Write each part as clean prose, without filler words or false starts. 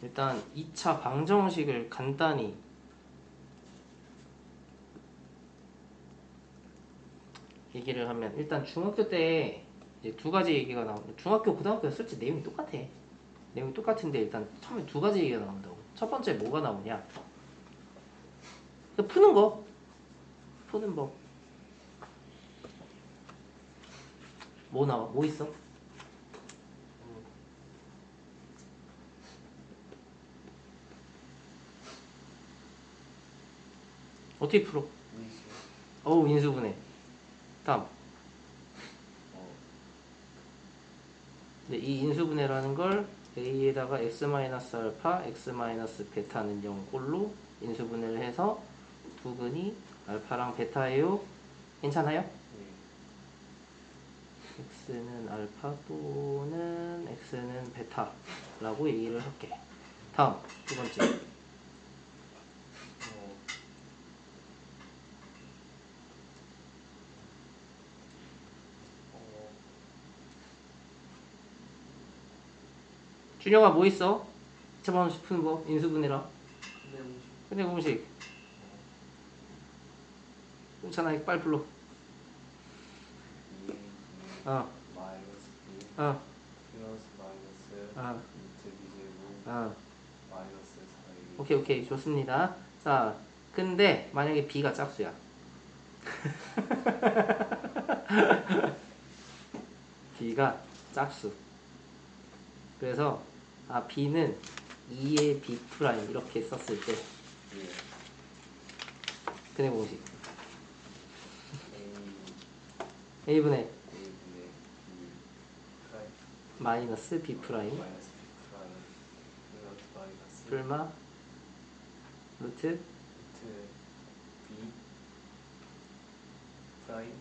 일단 2차 방정식을 간단히 얘기를 하면, 일단 중학교 때 이제 두 가지 얘기가 나오는데, 중학교 고등학교 솔직히 내용이 똑같아. 내용이 똑같은데 일단 처음에 두 가지 얘기가 나온다고. 첫 번째 뭐가 나오냐, 푸는 거, 푸는 법. 뭐 나와? 뭐 있어? 어떻게 풀어? 어우, 인수분해. 다음. 이 인수분해라는 걸 a에다가 x-알파, x-베타는 0꼴로 인수분해를 해서 두근이 알파랑 베타예요. 괜찮아요? x는 알파 또는 x는 베타라고 얘기를 할게. 다음 두 번째. 준영아 뭐 있어? 저번 푸는 거 인수분해라. 근데 공식. 괜찮아, 빨리 불러. 어. 마이너스 B 어. 플러스 마이너스 어. 2제곱 어. 마이너스 4a. 오케이 좋습니다. 자, 근데 만약에 b가 짝수야. b가 짝수. 그래서 b는 2의 b 프라임 이렇게 썼을 때 근해 공식 a분의 a분의 b 프라임 마이너스 b 프라임 마이너스 b 프라임 플러스 마이너스 불마 루트 루트 b 프라임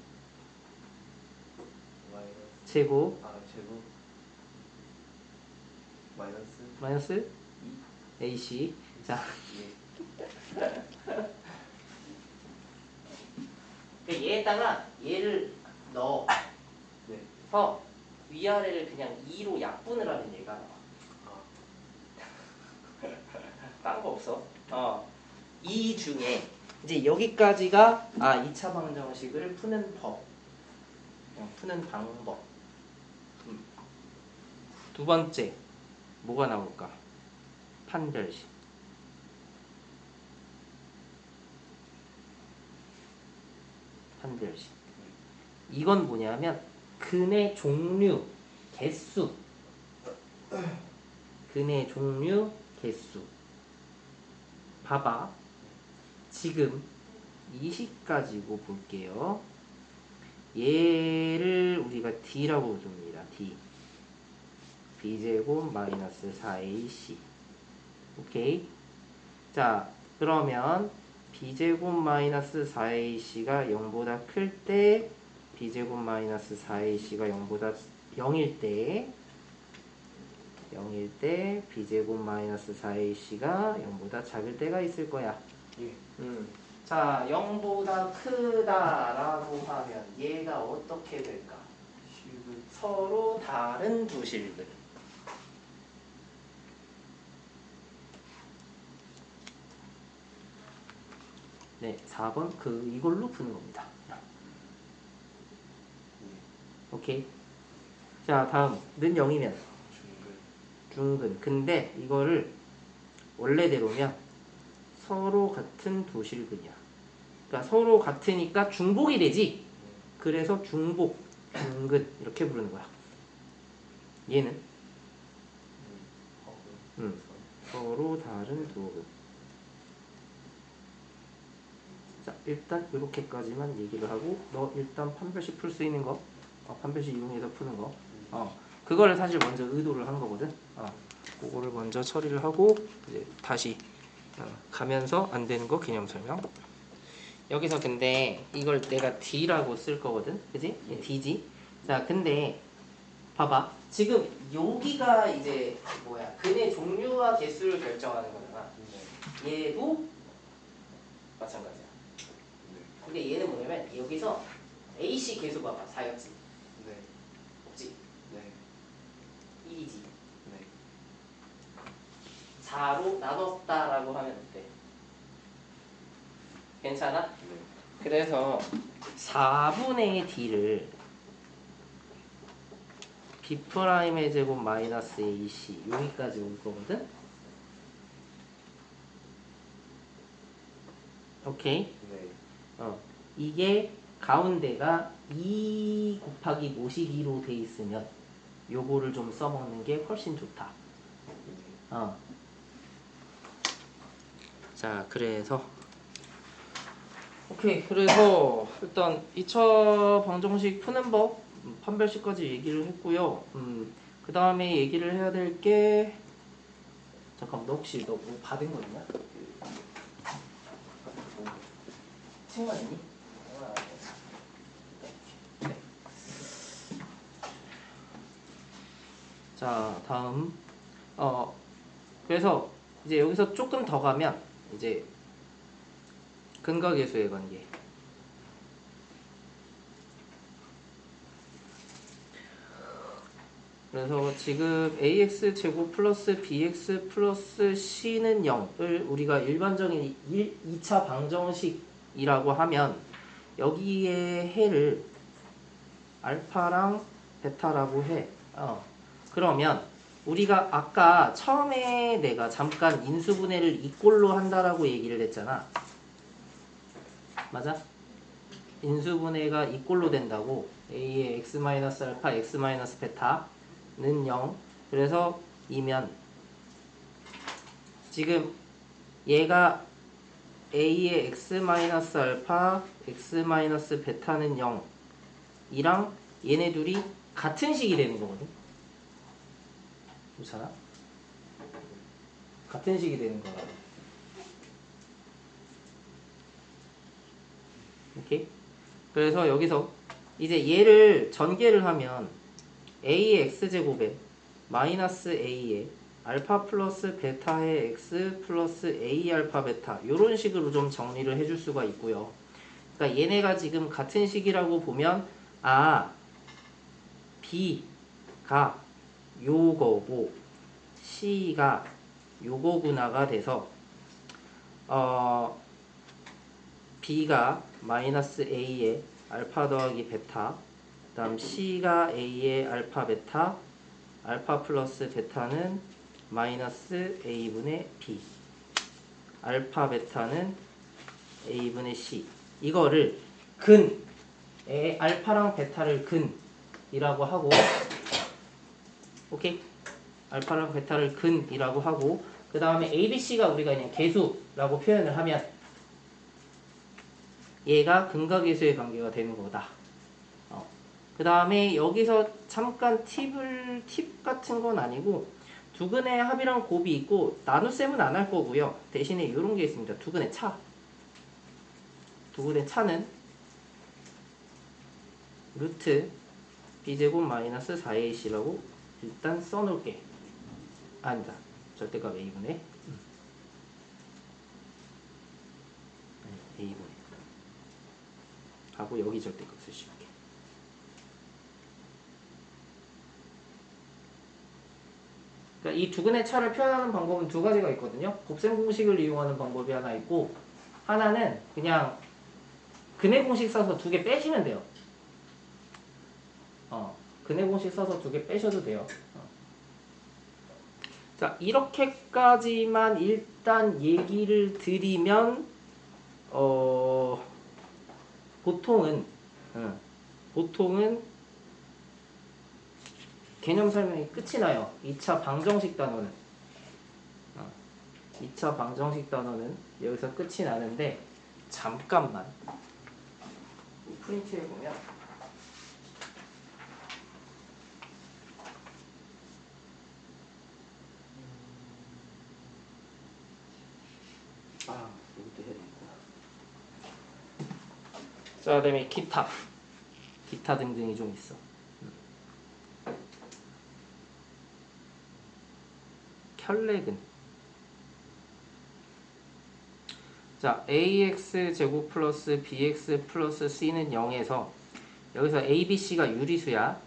마이너스 제곱 제곱 마이너스 마이너스 ac. 자, 얘에다가 얘를 넣어. 네. 위아래를 그냥 2로 약분을 하면 얘가 나와. 딴 거 없어. 이 중에 이제 여기까지가 2차 방정식을 푸는 법, 푸는 방법. 두 번째 뭐가 나올까? 판별식. 판별식. 이건 뭐냐면 근의 종류, 개수. 근의 종류, 개수. 봐봐. 지금 이 식 가지고 볼게요. 얘를 우리가 D라고 둡니다. D. B제곱 마이너스 4AC. 오케이? 자, 그러면 B제곱 마이너스 4AC가 0보다 클 때, B제곱 마이너스 4AC가 0보다 0일 때, B제곱 마이너스 4AC가 0보다 작을 때가 있을 거야. 자, 0보다 크다라고 하면 얘가 어떻게 될까? 서로 다른 두 실들. 네, 4번 이걸로 푸는 겁니다. 오케이. 자, 다음 는 0이면 중근. 근데 이거를 원래대로면 서로 같은 두 실근이야. 그러니까 서로 같으니까 중복이 되지. 그래서 중복, 중근 이렇게 부르는 거야. 얘는 서로 다른 두 근. 자, 일단 이렇게까지만 얘기를 하고, 너 일단 판별식 풀 수 있는 거, 판별식 이용해서 푸는 거, 그거를 사실 먼저 의도를 한 거거든. 그거를 먼저 처리를 하고 이제 다시 가면서 안 되는 거 개념 설명. 여기서 근데 이걸 내가 D라고 쓸 거거든, 그지? D지. 자, 근데 봐봐. 지금 여기가 이제 뭐야? 근의 종류와 개수를 결정하는 거잖아. 얘도 마찬가지야. 근데 얘는 뭐냐면 여기서 AC 계수 봐봐. 4였지? 네. 없지? 네. 1이지? 네. 4로 나눴다라고 하면 어때? 괜찮아? 그래서 4분의 d를 b'의 제곱 마이너스 ac 여기까지 올 거거든? 오케이? 네. 이게 가운데가 2 곱하기 모시기로 돼 있으면 요거를 좀 써먹는 게 훨씬 좋다. 자, 그래서 오케이. 그래서 일단 2차 방정식 푸는 법 판별식까지 얘기를 했고요. 그 다음에 얘기를 해야 될 게 잠깐만, 너 혹시 너 뭐 받은 거 있냐? 친구가 있니? 네. 자, 다음 그래서 이제 여기서 조금 더 가면 이제 근각계수의 관계. 그래서 지금 ax 제곱 플러스 bx 플러스 c는 0을 우리가 일반적인 2차 방정식이라고 하면 여기에 해를 알파랑 베타라고 해. 그러면 우리가 아까 처음에 내가 잠깐 인수분해를 이꼴로 한다라고 얘기를 했잖아. 맞아? 인수분해가 이꼴로 된다고. a의 x-알파, x-베타는 0. 그래서 이면 지금 얘가 a의 x-알파, x-베타는 0 이랑 얘네 둘이 같은 식이 되는 거거든. 그렇잖아? 같은 식이 되는 거라고. 오케이? 그래서 여기서 이제 얘를 전개를 하면 a의 x제곱에 마이너스 a의 알파 플러스 베타의 x 플러스 a 알파 베타 이런 식으로 좀 정리를 해줄 수가 있고요. 그러니까 얘네가 지금 같은 식이라고 보면 b가 요거고 c가 요거구나가 돼서 b가 마이너스 a의 알파 더하기 베타, 그 다음 c가 a의 알파 베타, 알파 플러스 베타는 마이너스 a분의 b, 알파 베타는 a분의 c. 이거를 알파랑 베타를 근이라고 하고, 오케이? 알파랑 베타를 근이라고 하고, 그 다음에 abc가 우리가 그냥 계수라고 표현을 하면 얘가 근각계수의 관계가 되는 거다. 그 다음에 여기서 잠깐 팁 같은 건 아니고 두근의 합이랑 곱이 있고 나눗셈은 안 할 거고요. 대신에 이런 게 있습니다. 두근의 차. 두근의 차는 루트 b제곱 마이너스 4ac라고 일단 써놓을게. 아니다. 절대값 a분의 a분의 하고 여기 절대값을 씌울게. 그러니까 이 두근의 차를 표현하는 방법은 두 가지가 있거든요. 곱셈 공식을 이용하는 방법이 하나 있고, 하나는 그냥 근해 공식 써서 두 개 빼시면 돼요. 근해 공식 써서 두 개 빼셔도 돼요. 자, 이렇게까지만 일단 얘기를 드리면 보통은 개념 설명이 끝이 나요. 2차 방정식 단어는 2차 방정식 단어는 여기서 끝이 나는데 잠깐만 프린트해 보면 이것도 해야 되겠구나. 자, 그다음에 기타 등등이 좀 있어. 켤레근. 자, ax 제곱 플러스 bx 플러스 c는 0에서 여기서 a, b, c가 유리수야.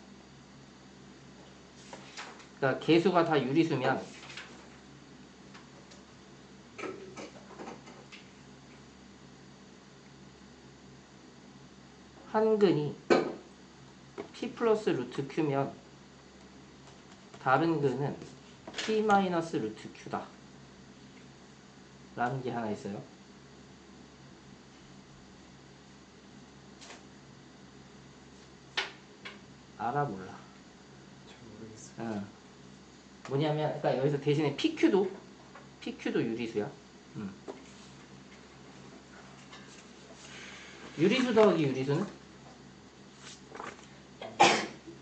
그러니까 개수가 다 유리수면 한 근이 p 플러스 루트 q면 다른 근은 p 마이너스 루트 q다 라는 게 하나 있어요. 알아 몰라? 잘 모르겠어요. 응. 뭐냐면 그러니까 여기서 대신에 PQ도 유리수야. 유리수 더하기 유리수는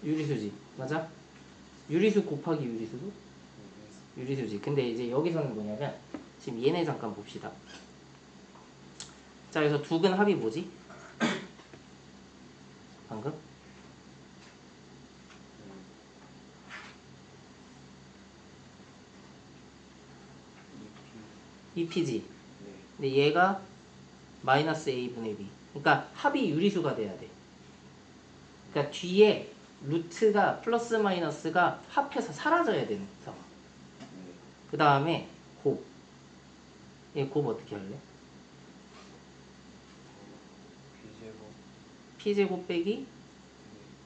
유리수지, 맞아? 유리수 곱하기 유리수도 유리수지. 근데 이제 여기서는 뭐냐면 지금 얘네 잠깐 봅시다. 자, 그래서 두 근 합이 뭐지? 방금? EP지. 네. 근데 얘가 마이너스 A분의 B. 그러니까 합이 유리수가 돼야 돼. 그러니까 뒤에 루트가 플러스 마이너스가 합해서 사라져야 되는 상황. 네. 그 다음에 곱. 얘 곱 어떻게 할래? B제곱 P제곱 빼기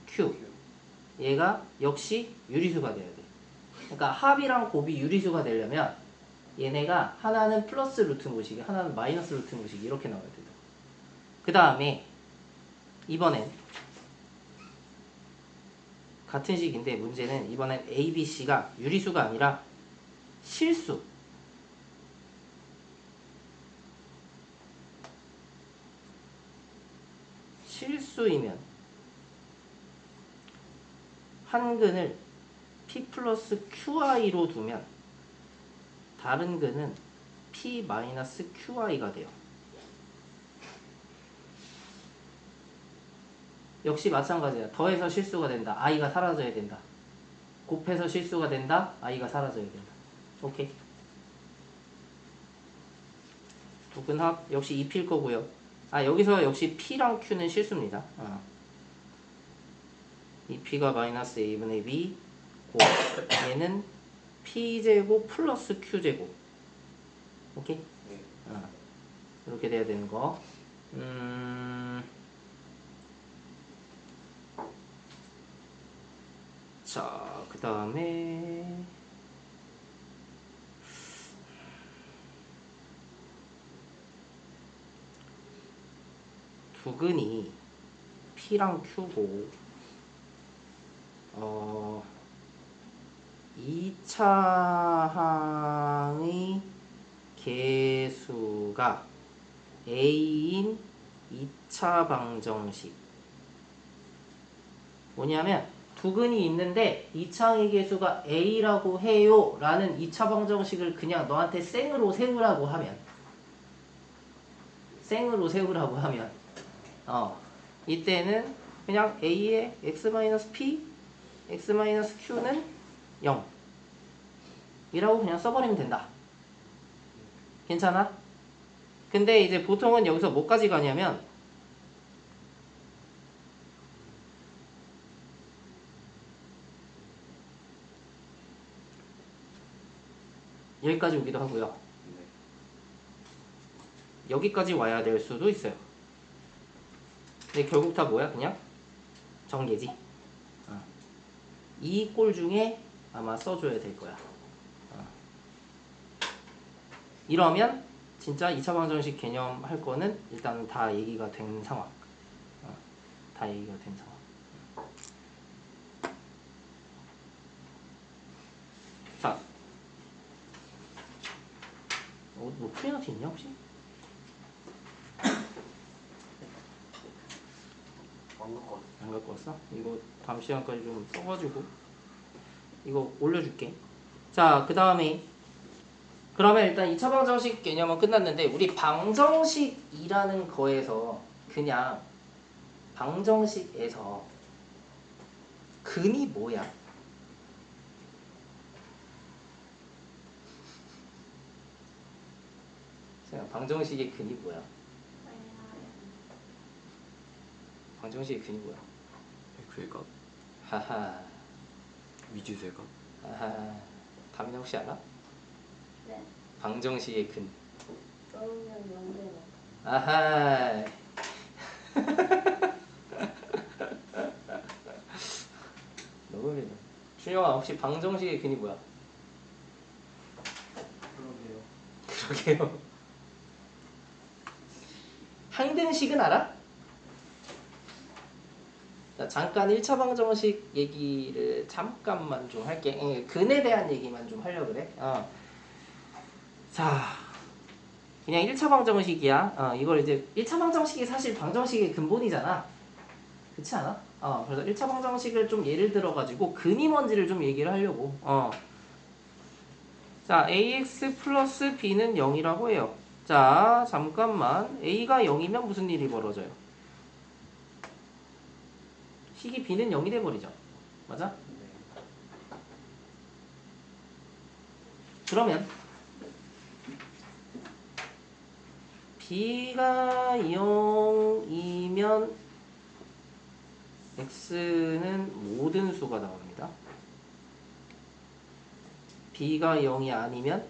Q. 얘가 역시 유리수가 돼야 돼. 그러니까 합이랑 곱이 유리수가 되려면 얘네가 하나는 플러스 루트 모시기, 하나는 마이너스 루트 모시기 이렇게 나와야 된다. 그 다음에 이번엔 같은 식인데 문제는 이번엔 A, B, C가 유리수가 아니라 실수. 실수이면 한 근을 P 플러스 QI로 두면 다른 근은 P 마이너스 QI가 돼요. 역시 마찬가지야. 더해서 실수가 된다. I가 사라져야 된다. 곱해서 실수가 된다. I가 사라져야 된다. 오케이. 두 근 합 역시 2P일 거고요. 아, 여기서 역시 P랑 Q는 실수입니다. 2P가 마이너스 A분의 B 곱 얘는 P제곱 플러스 Q제곱. 오케이? 네. 이렇게 돼야 되는 거. 자, 그 다음에 두 근이 P랑 Q고 2차 항의 개수가 A인 2차 방정식. 뭐냐면 두 근이 있는데 2차 항의 개수가 A라고 해요 라는 2차 방정식을 그냥 너한테 생으로 세우라고 하면 이때는 그냥 A의 x-p, x-q는 0 이라고 그냥 써버리면 된다. 괜찮아? 근데 이제 보통은 여기서 뭐까지 가냐면 여기까지 오기도 하고요. 네. 여기까지 와야 될 수도 있어요. 근데 결국 다 뭐야? 그냥 전개지. 이 꼴 중에 아마 써줘야 될 거야. 이러면 진짜 2차 방정식 개념 할 거는 일단 다 얘기가 된 상황. 다 얘기가 된 상황. 자, 뭐 프리너트 있냐 혹시? 안 갖고 왔어요. 안 갖고 왔어? 이거 다음 시간까지 좀 써가지고 이거 올려줄게. 자, 그 다음에 그러면 일단 2차 방정식 개념은 끝났는데 우리 방정식이라는 거에서 그냥 방정식에서 근이 뭐야? 방정식의 근이 뭐야? 방정식의 근이 뭐야? X값? 하하. 미지수값? 하하. 다민아 혹시 알아? 네. 방정식의 근. 그러면 연대는 아하. 그러게요. 준영아 혹시 방정식의 근이 뭐야? 그러게요. 그러게요. 항등식은 알아? 자, 잠깐 1차 방정식 얘기를 잠깐만 좀 할게. 근에 대한 얘기만 좀 하려고 그래. 자, 그냥 1차 방정식이야. 이걸 이제 1차 방정식이 사실 방정식의 근본이잖아. 그렇지 않아? 그래서 1차 방정식을 좀 예를 들어가지고 근이 뭔지를 좀 얘기를 하려고. 자, ax 플러스 b는 0이라고 해요. 자, 잠깐만. a가 0이면 무슨 일이 벌어져요? 식이 b는 0이 돼버리죠. 맞아? 네. 그러면 b가 0이면 x는 모든 수가 나옵니다. b가 0이 아니면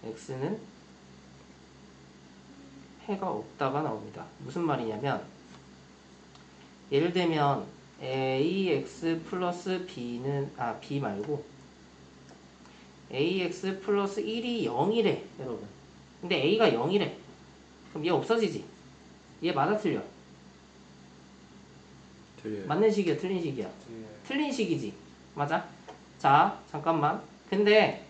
x는 해가 없다가 나옵니다. 무슨 말이냐면 예를 들면 ax 플러스 b는 b 말고 ax 플러스 1이 0이래 여러분. 근데 a가 0이래. 그럼 얘 없어지지? 얘 맞아 틀려? 틀려요. 맞는 식이야 틀린 식이야? 틀려요. 틀린 식이지. 맞아? 자 잠깐만. 근데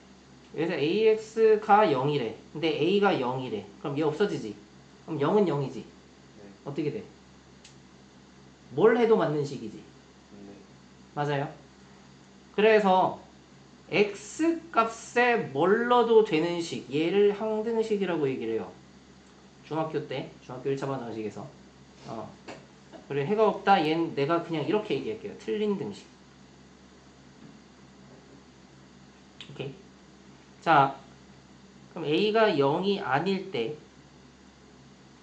여기서 ax가 0이래. 근데 a가 0이래. 그럼 얘 없어지지? 그럼 0은 0이지. 네. 어떻게 돼? 뭘 해도 맞는 식이지. 네. 맞아요. 그래서 x 값에 뭘 넣어도 되는 식, 얘를 항등식이라고 얘기를 해요. 중학교 1차 방정식에서. 그래 해가 없다. 얘는 내가 그냥 이렇게 얘기할게요. 틀린 등식. 오케이. 자, 그럼 a가 0이 아닐 때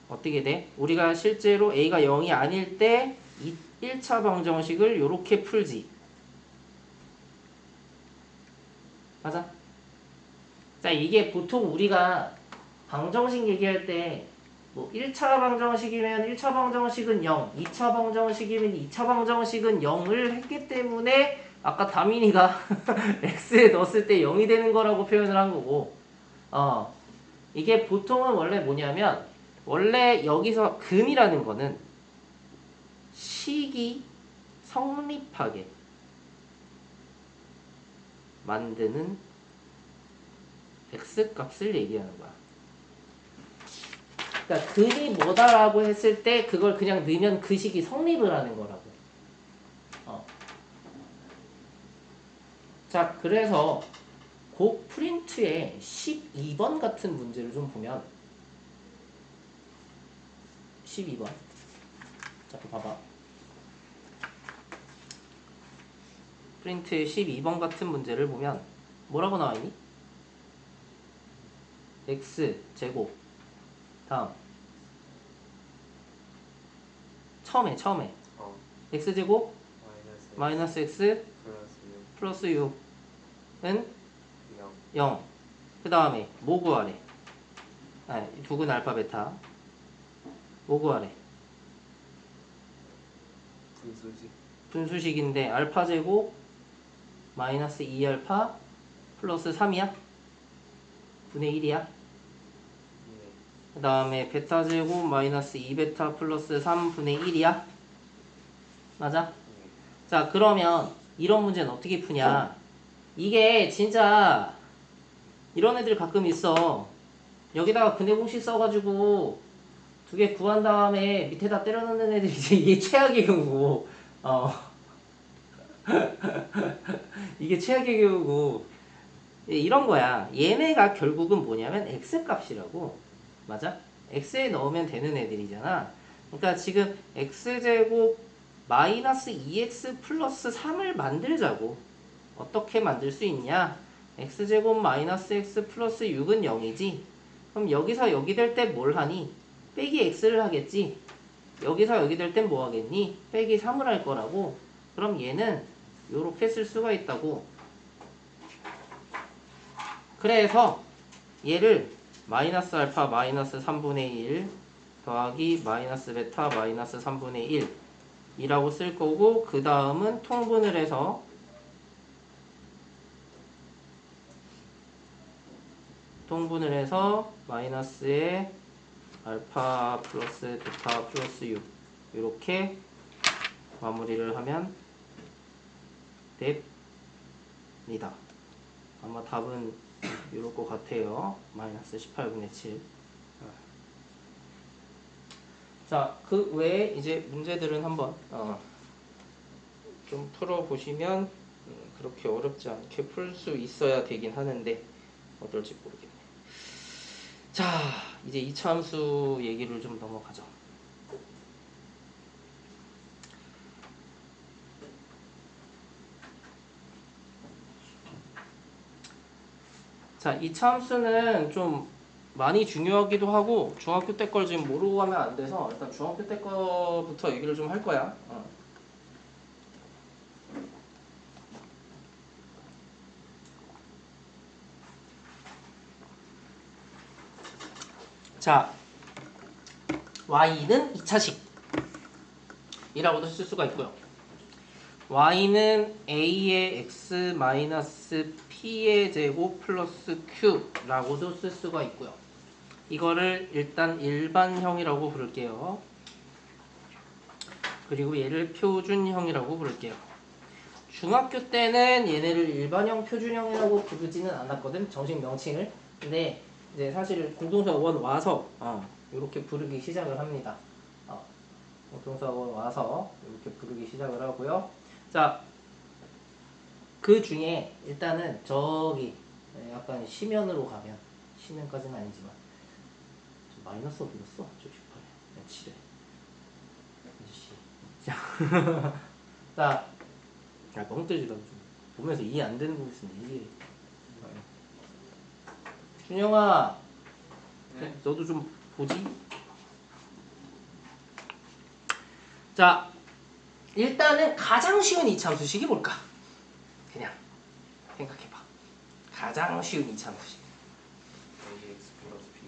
어떻게 돼? 우리가 실제로 a가 0이 아닐 때 1차 방정식을 이렇게 풀지. 맞아? 자, 이게 보통 우리가 방정식 얘기할 때 뭐 1차 방정식이면 1차 방정식은 0, 2차 방정식이면 2차 방정식은 0을 했기 때문에 아까 다민이가 x에 넣었을 때 0이 되는 거라고 표현을 한 거고 이게 보통은 원래 뭐냐면 원래 여기서 근이라는 거는 식이 성립하게 만드는 x값을 얘기하는 거야. 그러니까 근이 뭐다라고 했을 때 그걸 그냥 넣으면 그 식이 성립을 하는 거라고. 자, 그래서 그 프린트에 12번 같은 문제를 좀 보면 12번. 자, 봐봐. 프린트에 12번 같은 문제를 보면 뭐라고 나와있니? x 제곱 다음 처음에 x 제곱 마이너스 x 플러스 6은 0. 그 다음에 뭐 구하래? 두근 알파 베타 뭐 구하래? 분수식. 분수식인데 알파 제곱 마이너스 2알파 플러스 3이야? 분의 1이야? 네. 그 다음에 베타 제곱 마이너스 2베타 플러스 3분의 1이야? 맞아? 네. 자, 그러면 이런 문제는 어떻게 푸냐? 이게 진짜 이런 애들 가끔 있어. 여기다가 근해 공식 써가지고 두 개 구한 다음에 밑에다 때려 넣는 애들이 이게 최악의 경우고 이게 최악의 경우고 이런 거야. 얘네가 결국은 뭐냐면 x값이라고. 맞아? x에 넣으면 되는 애들이잖아. 그러니까 지금 x제곱 마이너스 2x 플러스 3을 만들자고. 어떻게 만들 수 있냐? x제곱 마이너스 x 플러스 6은 0이지. 그럼 여기서 여기 될 때 뭘 하니? 빼기 x를 하겠지. 여기서 여기 될 땐 뭐 하겠니? 빼기 3을 할 거라고. 그럼 얘는 요렇게 쓸 수가 있다고. 그래서 얘를 마이너스 알파 마이너스 3분의 1 더하기 마이너스 베타 마이너스 3분의 1 2라고 쓸 거고 그 다음은 통분을 해서 마이너스에 알파 플러스 베타 플러스 6 이렇게 마무리를 하면 됩니다. 아마 답은 이럴 것 같아요. 마이너스 18분의 7. 자, 그 외에 이제 문제들은 한번 좀 풀어보시면 그렇게 어렵지 않게 풀 수 있어야 되긴 하는데 어떨지 모르겠네. 자, 이제 이차함수 얘기를 좀 넘어가죠. 자, 이차함수는 좀 많이 중요하기도 하고 중학교 때 걸 지금 모르고 가면 안 돼서 일단 중학교 때 거부터 얘기를 좀 할 거야. 자, y는 2차식 이라고도 쓸 수가 있고요. y는 a의 x 마이너스 p의 제곱 플러스 q라고도 쓸 수가 있고요. 이거를 일단 일반형이라고 부를게요. 그리고 얘를 표준형이라고 부를게요. 중학교 때는 얘네를 일반형, 표준형이라고 부르지는 않았거든, 정식 명칭을. 근데 이제 사실 공동사 원 와서 이렇게 부르기 시작을 합니다. 공동사 원 와서 이렇게 부르기 시작을 하고요. 자, 그 중에 일단은 저기 약간 시면으로 가면, 시면까지는 아니지만 마이너스 어디 갔어? 저 18에 7에 자, 자, 멍 때리지 마. 좀 보면서 이해 안 되는 부분 있으면 이해. 준영아, 네. 너도 좀 보지. 자, 일단은 가장 쉬운 이차함수식이 뭘까? 그냥 생각해봐. 가장 쉬운 이차함수식. ax 플러스 b.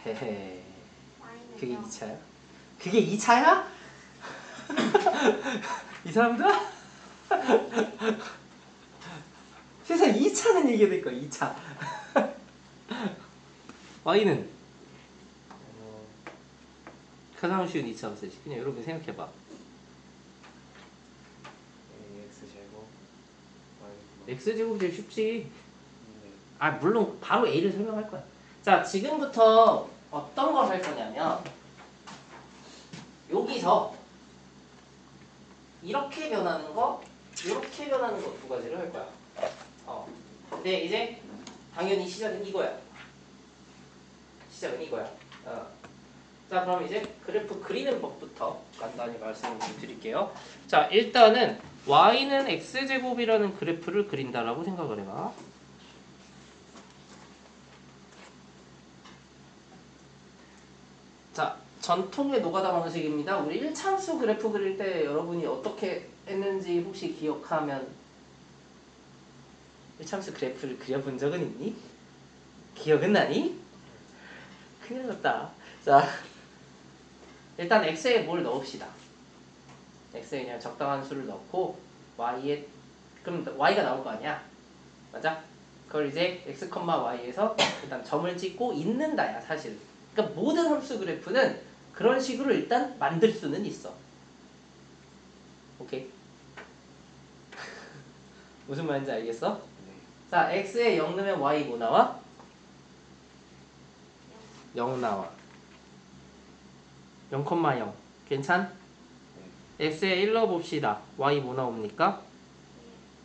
헤헤. 그게 y는요? 2차야? 그게 2차야? 이 사람들? 세상 2차는 얘기해야 될 거야, 2차. y는 가장 쉬운 2차 함수식. 그냥 이렇게 생각해봐. ax 제곱 y x제곱 제일 쉽지. 네. 물론 바로 a를 설명할 거야. 자, 지금부터 어떤 걸 할 거냐면 여기서 이렇게 변하는 거, 이렇게 변하는 거 두 가지를 할 거야. 근데 이제 당연히 시작은 이거야. 시작은 이거야. 자, 그럼 이제 그래프 그리는 법부터 간단히 말씀을 좀 드릴게요. 자, 일단은 y는 x제곱이라는 그래프를 그린다라고 생각을 해봐. 자, 전통의 노가다 방식입니다. 우리 1차함수 그래프 그릴 때 여러분이 어떻게 했는지 혹시 기억하면 1차함수 그래프를 그려본 적은 있니? 기억은 나니? 큰일 났다. 자, 일단 x에 뭘 넣읍시다. x에 그냥 적당한 수를 넣고 y에, 그럼 y가 나올 거 아니야? 맞아? 그걸 이제 x, y에서 일단 점을 찍고 있는다야, 사실. 그러니까 모든 함수 그래프는 그런 식으로 일단 만들 수는 있어. 오케이? 무슨 말인지 알겠어? 네. 자, x에 0 넣으면 y 뭐 나와? 0 나와. 0,0. 괜찮? x에 1 넣어봅시다. y 뭐 나옵니까?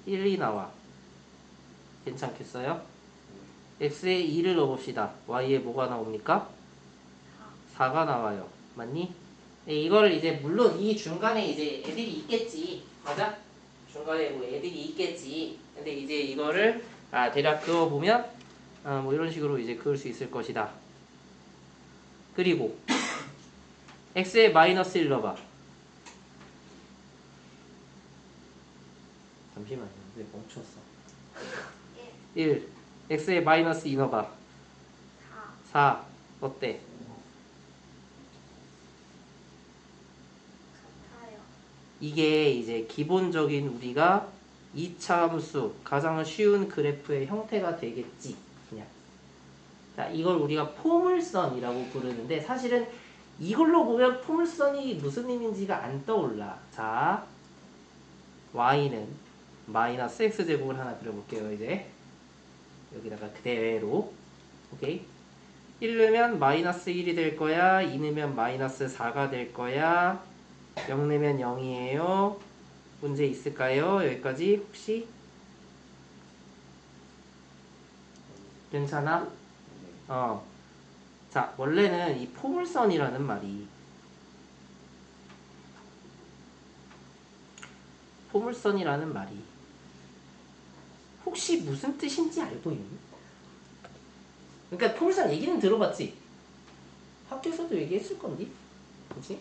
1이 나와. 괜찮겠어요? x에 2를 넣어봅시다. y에 뭐가 나옵니까? 4가 나와요. 맞니? 이거를 이제 물론 이 중간에 이제 애들이 있겠지. 맞아? 중간에 뭐 애들이 있겠지. 근데 이제 이거를 대략 그어보면 뭐 이런 식으로 이제 그을 수 있을 것이다. 그리고 x에 마이너스 1 넣어봐. 잠시만요. 왜 멈췄어? 1. x에 마이너스 2 넣어봐. 4. 어때? 같아요. 이게 이제 기본적인 우리가 2차 함수 가장 쉬운 그래프의 형태가 되겠지. 그냥. 자, 이걸 우리가 포물선이라고 부르는데 사실은 이걸로 보면 포물선이 무슨 의미인지가 안 떠올라. 자, y는 마이너스 x제곱을 하나 그려볼게요. 이제 여기다가 그대로. 오케이. 1 넣으면 마이너스 1이 될 거야. 2 넣으면 마이너스 4가 될 거야. 0 넣으면 0이에요. 문제 있을까요? 여기까지 혹시? 괜찮아? 어. 자, 원래는 이 포물선이라는 말이 혹시 무슨 뜻인지 알고 있니? 그러니까 포물선 얘기는 들어봤지? 학교에서도 얘기했을 건데? 그치?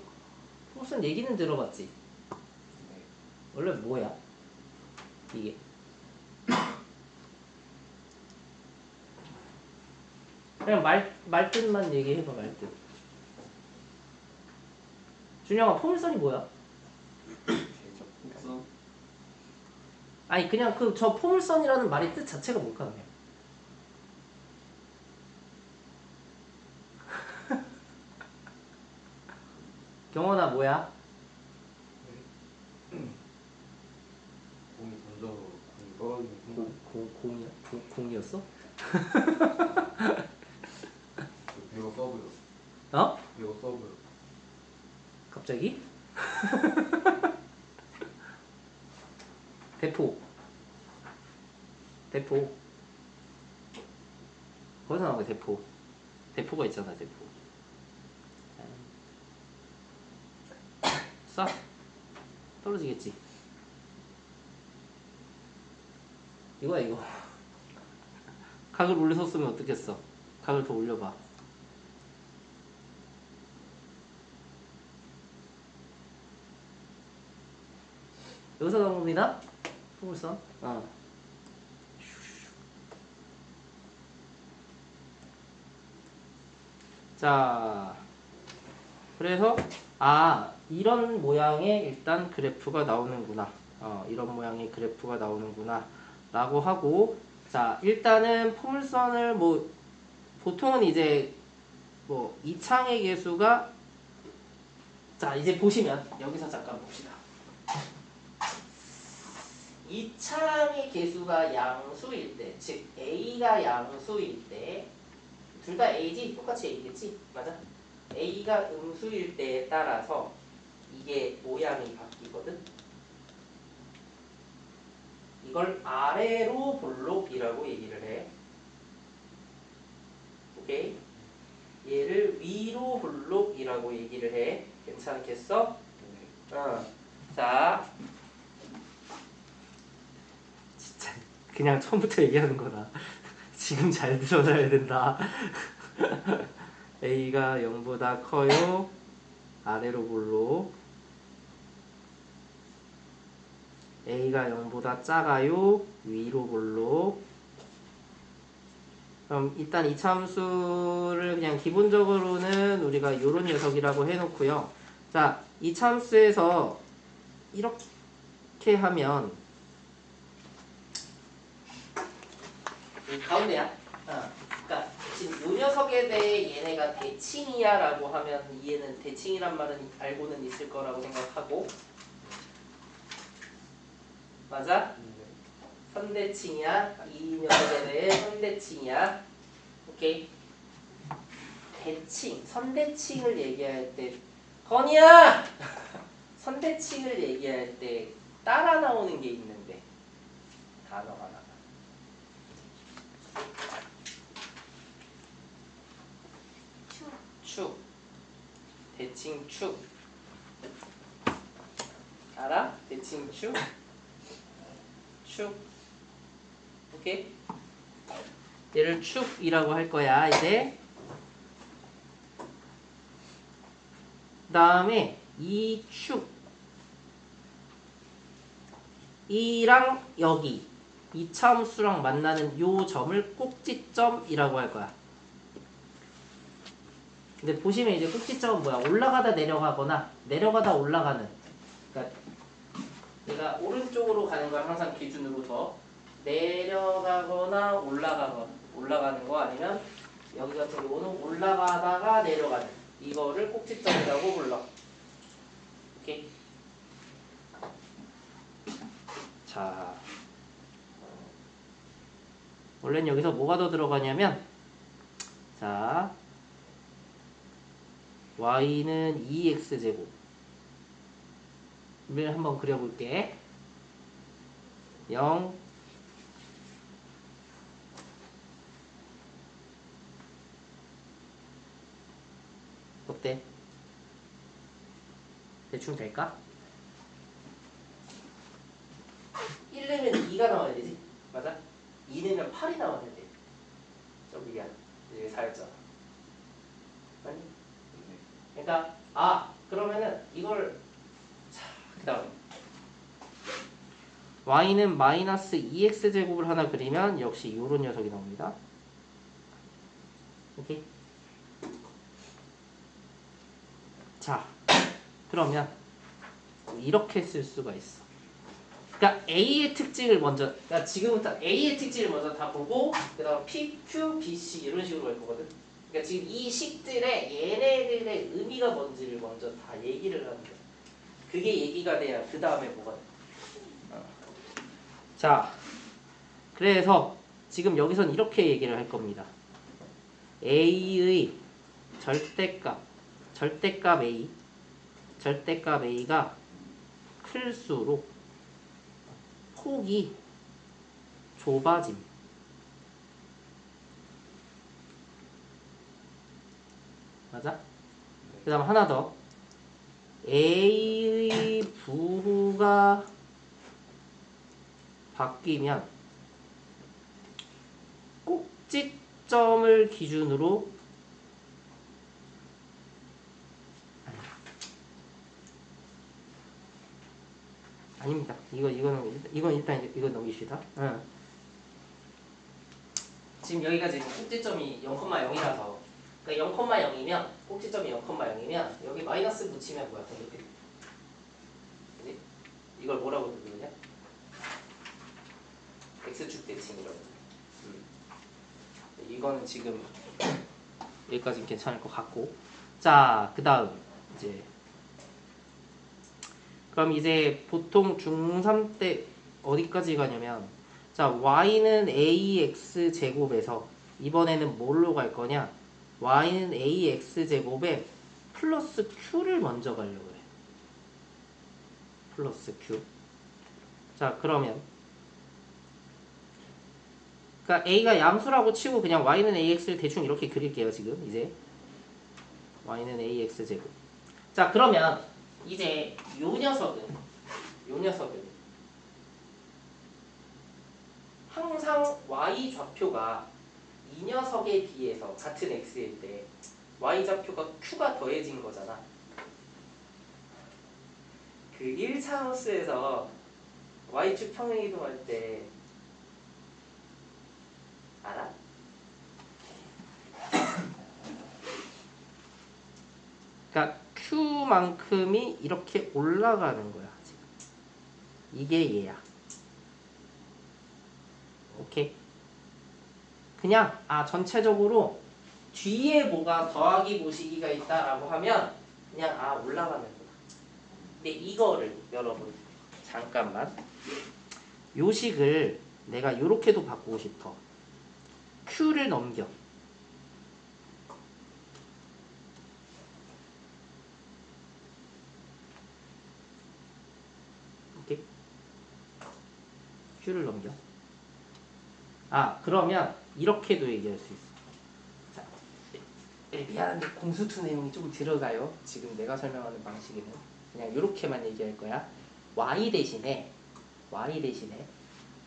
포물선 얘기는 들어봤지? 원래 뭐야? 이게 그냥 말뜻만 얘기해봐. 말뜻. 준영아, 포물선이 뭐야? 곡선. 아니 그냥 그 저 포물선이라는 말의 뜻 자체가 뭘까 그냥. 경원아 뭐야? 공이 던져서 공이 떨어지는 순간 공이었어? 배가 써보여. 어? 배가 써보여. 갑자기? 대포 거기서 나온 거 대포가 있잖아. 대포 쏴 떨어지겠지. 이거야 이거. 각을 올려서 쓰면 어떻겠어? 각을 더 올려봐. 여기서 나온 겁니다. 포물선. 자, 그래서 이런 모양의 일단 그래프가 나오는구나. 이런 모양의 그래프가 나오는구나. 라고 하고, 자, 일단은 포물선을 보통은 이제 이창의 개수가, 자, 이제 보시면, 여기서 잠깐 봅시다. 이창의 개수가 양수일 때, 즉, A가 양수일 때, 둘 다 A지? 똑같이 A겠지? 맞아? A가 음수일 때에 따라서 이게 모양이 바뀌거든? 이걸 아래로 볼록이라고 얘기를 해. 오케이? 얘를 위로 볼록이라고 얘기를 해. 괜찮겠어? 자, 진짜 그냥 처음부터 얘기하는 거다. 지금 잘 들어줘야 된다. A가 0보다 커요. 아래로 볼록. A가 0보다 작아요. 위로 볼록. 그럼 일단 이 참수를 그냥 기본적으로는 우리가 이런 녀석이라고 해놓고요. 자, 이 참수에서 이렇게 하면 가운데야. 그러니까 지금 이 녀석에 대해 얘네가 대칭이야라고 하면 얘는 대칭이란 말은 알고는 있을 거라고 생각하고, 맞아? 선대칭이야. 이 녀석에 대해 선대칭이야. 오케이. 대칭, 선대칭을 얘기할 때 건이야. 선대칭을 얘기할 때 따라 나오는 게 있는데 단어가 나가. 축, 대칭 축. 알아? 대칭 축. 축. 오케이? 얘를 축이라고 할 거야, 이제. 그 다음에 이 축. 이랑 여기. 이차함수랑 만나는 요 점을 꼭지점이라고 할 거야. 근데 보시면 이제 꼭지점은 뭐야? 올라가다 내려가거나 내려가다 올라가는. 그러니까 얘가 오른쪽으로 가는 걸 항상 기준으로 둬. 내려가거나 올라가는 거 아니면 여기 같은 경우는 올라가다가 내려가는 이거를 꼭지점이라고 불러. 오케이. 자, 원래는 여기서 뭐가 더 들어가냐면, 자, y는 2x제곱을 한번 그려볼게. 0 어때? 대충 될까? 1 내면 2가 나와야 되지? 맞아? 2 내면 8이 나와야 돼. 저기 미안. 이게 4였잖아. 아니? 그러니까 그러면은 이걸 그 다음 y는 마이너스 2x제곱을 하나 그리면 역시 요런 녀석이 나옵니다. 오케이? 자, 그러면 이렇게 쓸 수가 있어. 그러니까 A의 특징을 먼저, 그러니까 지금부터 A의 특징을 먼저 다 보고 그 다음 P, Q, B, C 이런 식으로 갈 거거든. 그러니까 지금 이 식들의 얘네들의 의미가 뭔지를 먼저 다 얘기를 하는 거야. 그게 얘기가 돼야 그 다음에 뭐가 돼. 자, 그래서 지금 여기선 이렇게 얘기를 할 겁니다. A의 절대값 A가 클수록 폭이 좁아짐. 맞아? 그 다음 하나 더. A의 부호가 바뀌면 꼭지점을 기준으로 아닙니다. 이건 일단 이거 넘기시다. 응. 지금 여기가 지금 꼭지점이 0,0이라서 그러니까 0,0이면 꼭지점이 0,0이면 여기 마이너스 붙이면 뭐야? 이렇게. 그지? 이걸 뭐라고 부르냐? x축 대칭이라고. 이거는 지금 여기까지 괜찮을 것 같고. 자, 그 다음 이제 그럼 이제 보통 중3 때 어디까지 가냐면, 자, y는 ax 제곱에서 이번에는 뭘로 갈 거냐? y는 ax 제곱에 플러스 q를 먼저 가려고 해. 플러스 q. 자, 그러면 그러니까 a가 양수라고 치고 그냥 y는 ax를 대충 이렇게 그릴게요. 지금 이제 y는 ax 제곱. 자, 그러면 이제 요 녀석은 항상 y 좌표가 이 녀석에 비해서 같은 x일 때 y 좌표가 q가 더해진 거잖아. 그 1차함수에서 y축 평행이동할 때 알아? 그러니까 q만큼이 이렇게 올라가는 거야. 지금. 이게 얘야. 오케이? 그냥 전체적으로 뒤에 뭐가 더하기 보시기가 있다라고 하면 그냥 올라가는구나. 근데 이거를 여러분 잠깐만 요 식을 내가 요렇게도 바꾸고 싶어. q를 넘겨. 오케이? q를 넘겨. 그러면 이렇게도 얘기할 수 있어. 자, 미안한데 공수투 내용이 조금 들어가요. 지금 내가 설명하는 방식에는 그냥 이렇게만 얘기할 거야. y 대신에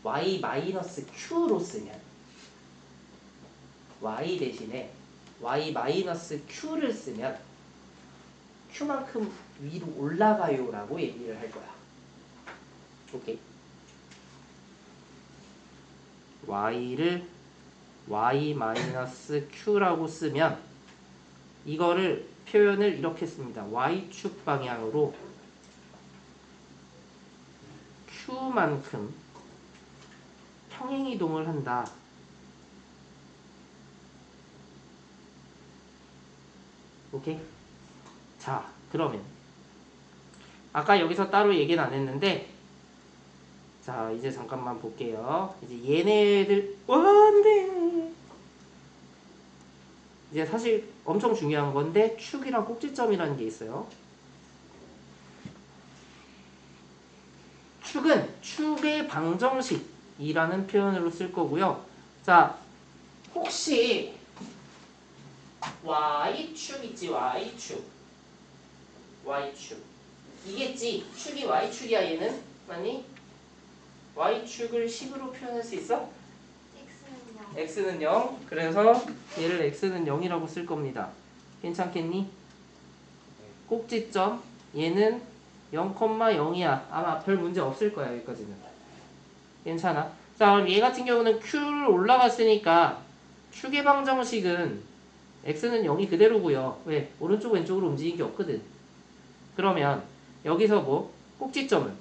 y 마이너스 q로 쓰면 y 대신에 y 마이너스 q를 쓰면 q만큼 위로 올라가요라고 얘기를 할 거야. 오케이. y를 y 마이너스 q라고 쓰면 이거를 표현을 이렇게 씁니다. y축 방향으로 q만큼 평행이동을 한다. 오케이? 자, 그러면 아까 여기서 따로 얘기는 안 했는데, 자, 이제 잠깐만 볼게요. 이제 얘네들, 안돼. 이제 사실 엄청 중요한 건데, 축이랑 꼭지점이라는 게 있어요. 축은 축의 방정식이라는 표현으로 쓸 거고요. 자, 혹시 y축 있지? y축. 이겠지? 축이 y축이야 얘는? 맞니? y축을 식으로 표현할 수 있어? x는 0. 그래서 얘를 x는 0이라고 쓸 겁니다. 괜찮겠니? 꼭지점 얘는 0,0이야. 아마 별 문제 없을 거야 여기까지는. 괜찮아? 자, 그럼 얘 같은 경우는 q를 올라갔으니까 축의 방정식은 x는 0이 그대로고요. 왜? 오른쪽 왼쪽으로 움직인 게 없거든. 그러면 여기서 뭐? 꼭지점은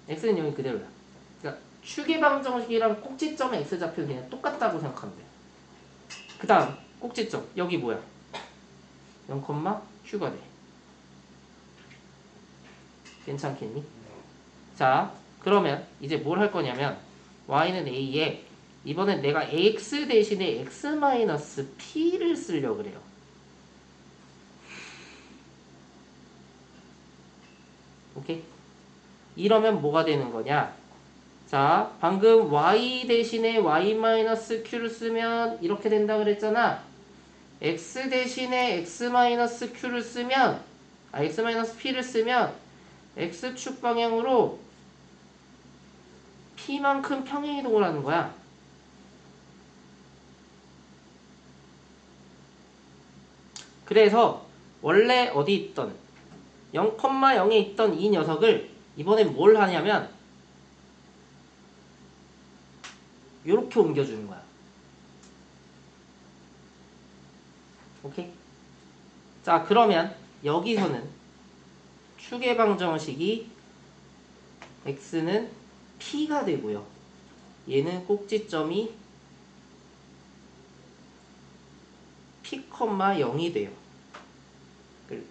x는 0이 그대로야. 그러니까 축의 방정식이랑 꼭지점의 x좌표는 그냥 똑같다고 생각하면 돼. 그 다음 꼭지점 여기 뭐야? 0,q가 돼. 괜찮겠니? 자, 그러면 이제 뭘 할 거냐면 y는 a에 이번엔 내가 ax 대신에 x-p를 쓰려고 그래요. 오케이? 이러면 뭐가 되는 거냐? 자, 방금 y 대신에 y-q를 쓰면 이렇게 된다 그랬잖아. x 대신에 x-q를 쓰면 x-p를 쓰면 x축 방향으로 p만큼 평행이동을 하는 거야. 그래서 원래 어디 있던 0,0에 있던 이 녀석을 이번엔 뭘 하냐면 요렇게 옮겨주는 거야. 오케이? 자, 그러면 여기서는 축의 방정식이 x는 p가 되고요. 얘는 꼭지점이 p,0이 돼요.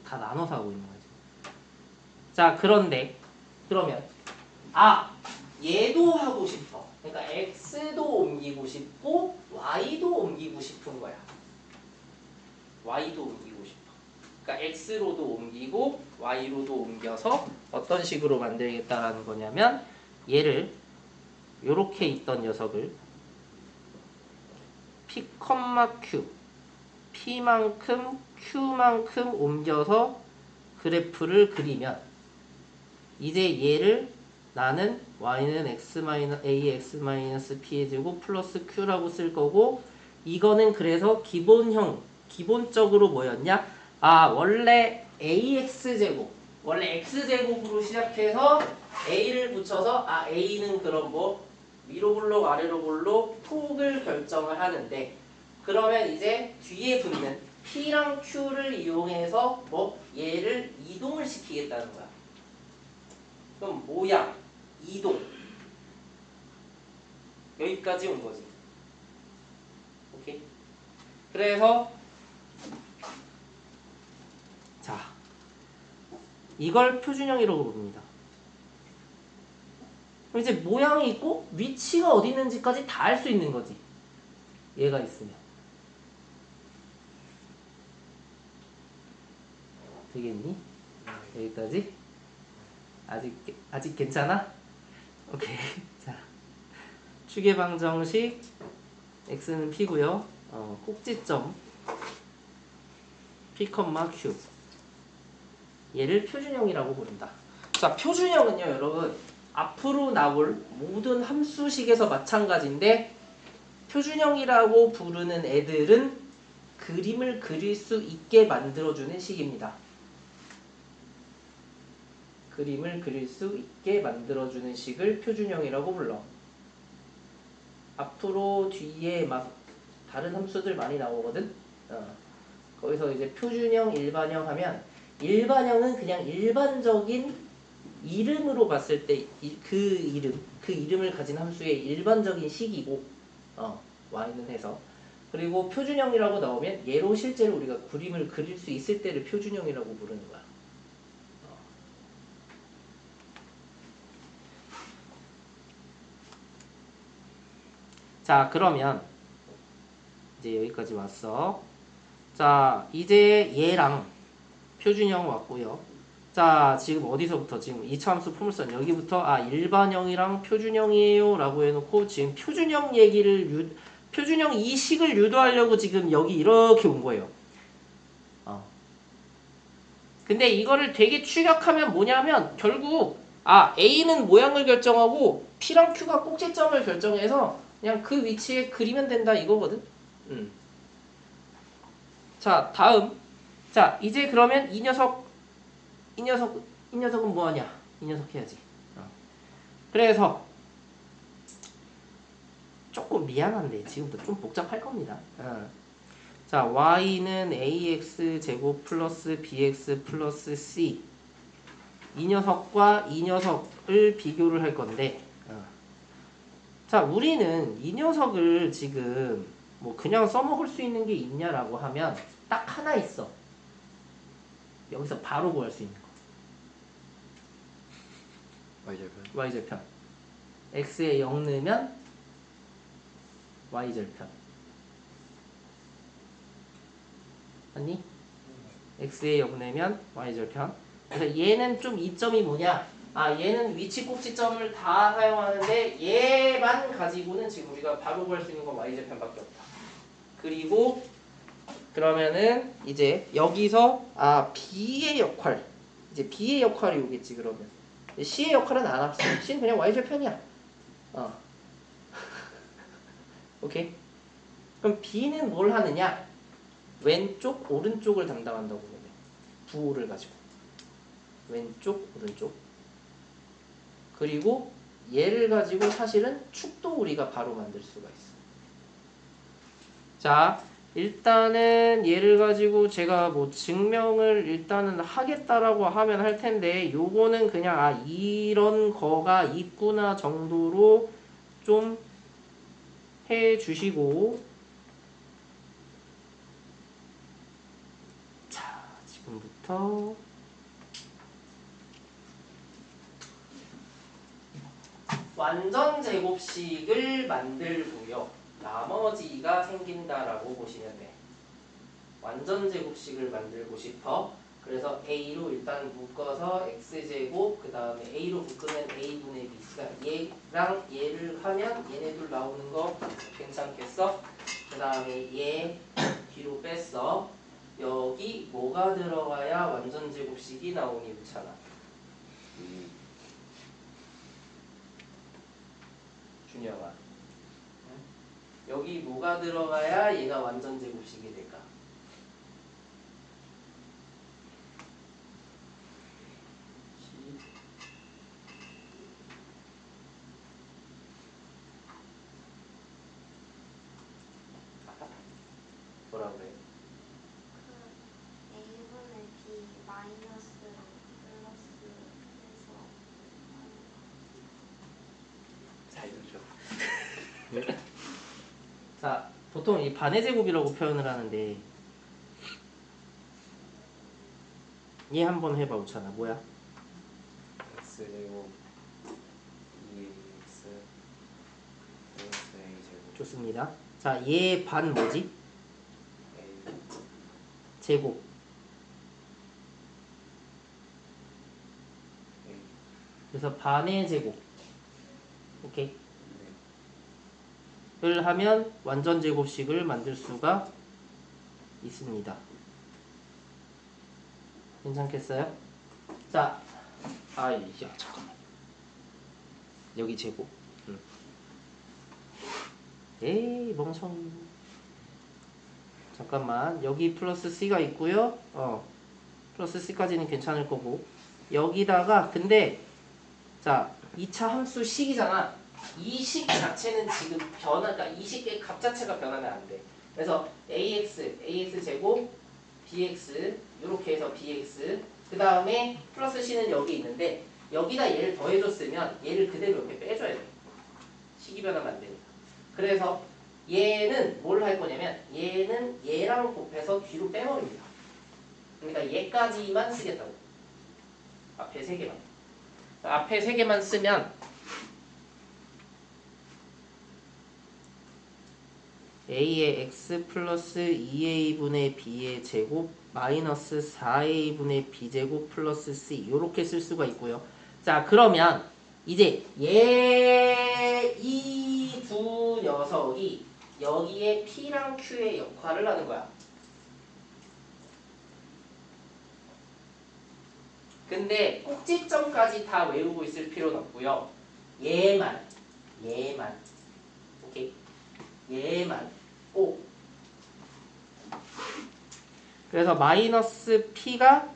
다 나눠서 하고 있는 거지. 자, 그러면 얘도 하고 싶어. 그러니까 x도 옮기고 싶고 y도 옮기고 싶은 거야. y도 옮기고 싶어. 그러니까 x로도 옮기고 y로도 옮겨서 어떤 식으로 만들겠다라는 거냐면 얘를 요렇게 있던 녀석을 p, q p만큼 q만큼 옮겨서 그래프를 그리면 이제 얘를 나는 y는 ax p의 제곱 플러스 q라고 쓸 거고, 이거는 그래서 기본적으로 뭐였냐? 원래 ax제곱 원래 x제곱으로 시작해서 a를 붙여서 a는 그럼 뭐 위로 블록 아래로 블록 폭을 결정을 하는데, 그러면 이제 뒤에 붙는 p랑 q를 이용해서 뭐 얘를 이동을 시키겠다는 거야. 그럼 모양, 이동 여기까지 온 거지. 오케이? 그래서 자, 이걸 표준형이라고 부릅니다. 그럼 이제 모양이 있고 위치가 어디 있는지까지 다 알 수 있는 거지. 얘가 있으면. 되겠니? 여기까지? 아직 괜찮아? 오케이. 자, 축의 방정식 x는 p고요. 꼭지점 p, q. 얘를 표준형이라고 부른다. 자, 표준형은요, 여러분, 앞으로 나올 모든 함수식에서 마찬가지인데, 표준형이라고 부르는 애들은 그림을 그릴 수 있게 만들어주는 식입니다. 그림을 그릴 수 있게 만들어주는 식을 표준형이라고 불러. 앞으로 뒤에 막 다른 함수들 많이 나오거든. 거기서 이제 표준형, 일반형 하면 일반형은 그냥 일반적인 이름으로 봤을 때 그 이름을 가진 함수의 일반적인 식이고 y는 해서 그리고 표준형이라고 나오면 얘로 실제로 우리가 그림을 그릴 수 있을 때를 표준형이라고 부르는 거야. 자, 그러면 이제 여기까지 왔어. 자, 이제 얘랑 표준형 왔고요. 자, 지금 어디서부터 지금 이차함수 포물선 여기부터 일반형이랑 표준형이에요 라고 해놓고 지금 표준형 얘기를 표준형 이 식을 유도하려고 지금 여기 이렇게 온 거예요. 근데 이거를 되게 추격하면 뭐냐면 결국 A는 모양을 결정하고 P랑 Q가 꼭지점을 결정해서 그냥 그 위치에 그리면 된다 이거거든. 자, 다음. 자, 이제 그러면 이 녀석은 뭐하냐? 이 녀석 해야지. 그래서 조금 미안한데 지금부터 좀 복잡할 겁니다. 자, y는 ax 제곱 플러스 bx 플러스 c 이 녀석과 이 녀석을 비교를 할 건데 자, 우리는 이 녀석을 지금 뭐 그냥 써먹을 수 있는 게 있냐라고 하면 딱 하나 있어. 여기서 바로 구할 수 있는 거. y절편. x에 0 넣으면 y절편. 맞니? x에 0 내면 y절편. 그래서 얘는 좀 이점이 뭐냐? 얘는 위치 꼭지점을 다 사용하는데 얘만 가지고는 지금 우리가 바로 구할 수 있는 건 y절편밖에 없다. 그리고 그러면은 이제 여기서 b의 역할, 이제 b의 역할이 오겠지 그러면. c의 역할은 안 합쳐. c는 그냥 y절편이야. 오케이. 그럼 b는 뭘 하느냐? 왼쪽, 오른쪽을 담당한다고 보면 돼. 부호를 가지고. 왼쪽, 오른쪽. 그리고 얘를 가지고 사실은 축도 우리가 바로 만들 수가 있어. 자, 일단은 얘를 가지고 제가 뭐 증명을 일단은 하겠다라고 하면 할 텐데 요거는 그냥 이런 거가 있구나 정도로 좀 해 주시고 자, 지금부터 완전 제곱식을 만들고요. 나머지가 생긴다라고 보시면 돼. 완전 제곱식을 만들고 싶어. 그래서 A로 일단 묶어서 X제곱, 그 다음에 A로 묶으면 A분의 B. 얘랑 얘를 하면 얘네들 나오는 거 괜찮겠어? 그 다음에 얘 뒤로 뺐어. 여기 뭐가 들어가야 완전 제곱식이 나오니 그렇잖아. 준영아. 여기 뭐가 들어가야 얘가 완전 제곱식이 될까? 뭐라 그래? A분의 B 마이너스 플러스 해서 잘 들죠. 자, 보통 이 반의 제곱이라고 표현을 하는데 얘 한번 해봐 우찬아. 뭐야? x제곱 2ax 플러스 a제곱 좋습니다. 자, 얘 반 뭐지? a 제곱. a 그래서 반의 제곱. 오케이. 네. 을 하면 완전 제곱식을 만들 수가 있습니다. 괜찮겠어요? 자, 잠깐만. 여기 제곱. 에이, 멍청이. 잠깐만. 여기 플러스 C가 있고요. 플러스 C까지는 괜찮을 거고. 여기다가 근데 자, 2차 함수 식이잖아. 이 식 자체는 지금 그러니까 이 식의 값 자체가 변하면 안 돼. 그래서 ax 제곱 bx 이렇게 해서 bx 그 다음에 플러스 c는 여기 있는데 여기다 얘를 더해줬으면 얘를 그대로 옆에 빼줘야 돼. 식이 변하면 안 되니까. 그래서 얘는 뭘 할 거냐면 얘는 얘랑 곱해서 뒤로 빼버립니다. 그러니까 얘까지만 쓰겠다고. 앞에 3개만. 앞에 3개만 쓰면 a의 x 플러스 2a분의 b의 제곱 마이너스 4a분의 b제곱 플러스 c 이렇게 쓸 수가 있고요. 자 그러면 이제 이 두 녀석이 여기에 p랑 q의 역할을 하는 거야. 근데 꼭지점까지 다 외우고 있을 필요는 없고요. 얘만 오케이? 얘만 꼭. 그래서 마이너스 p가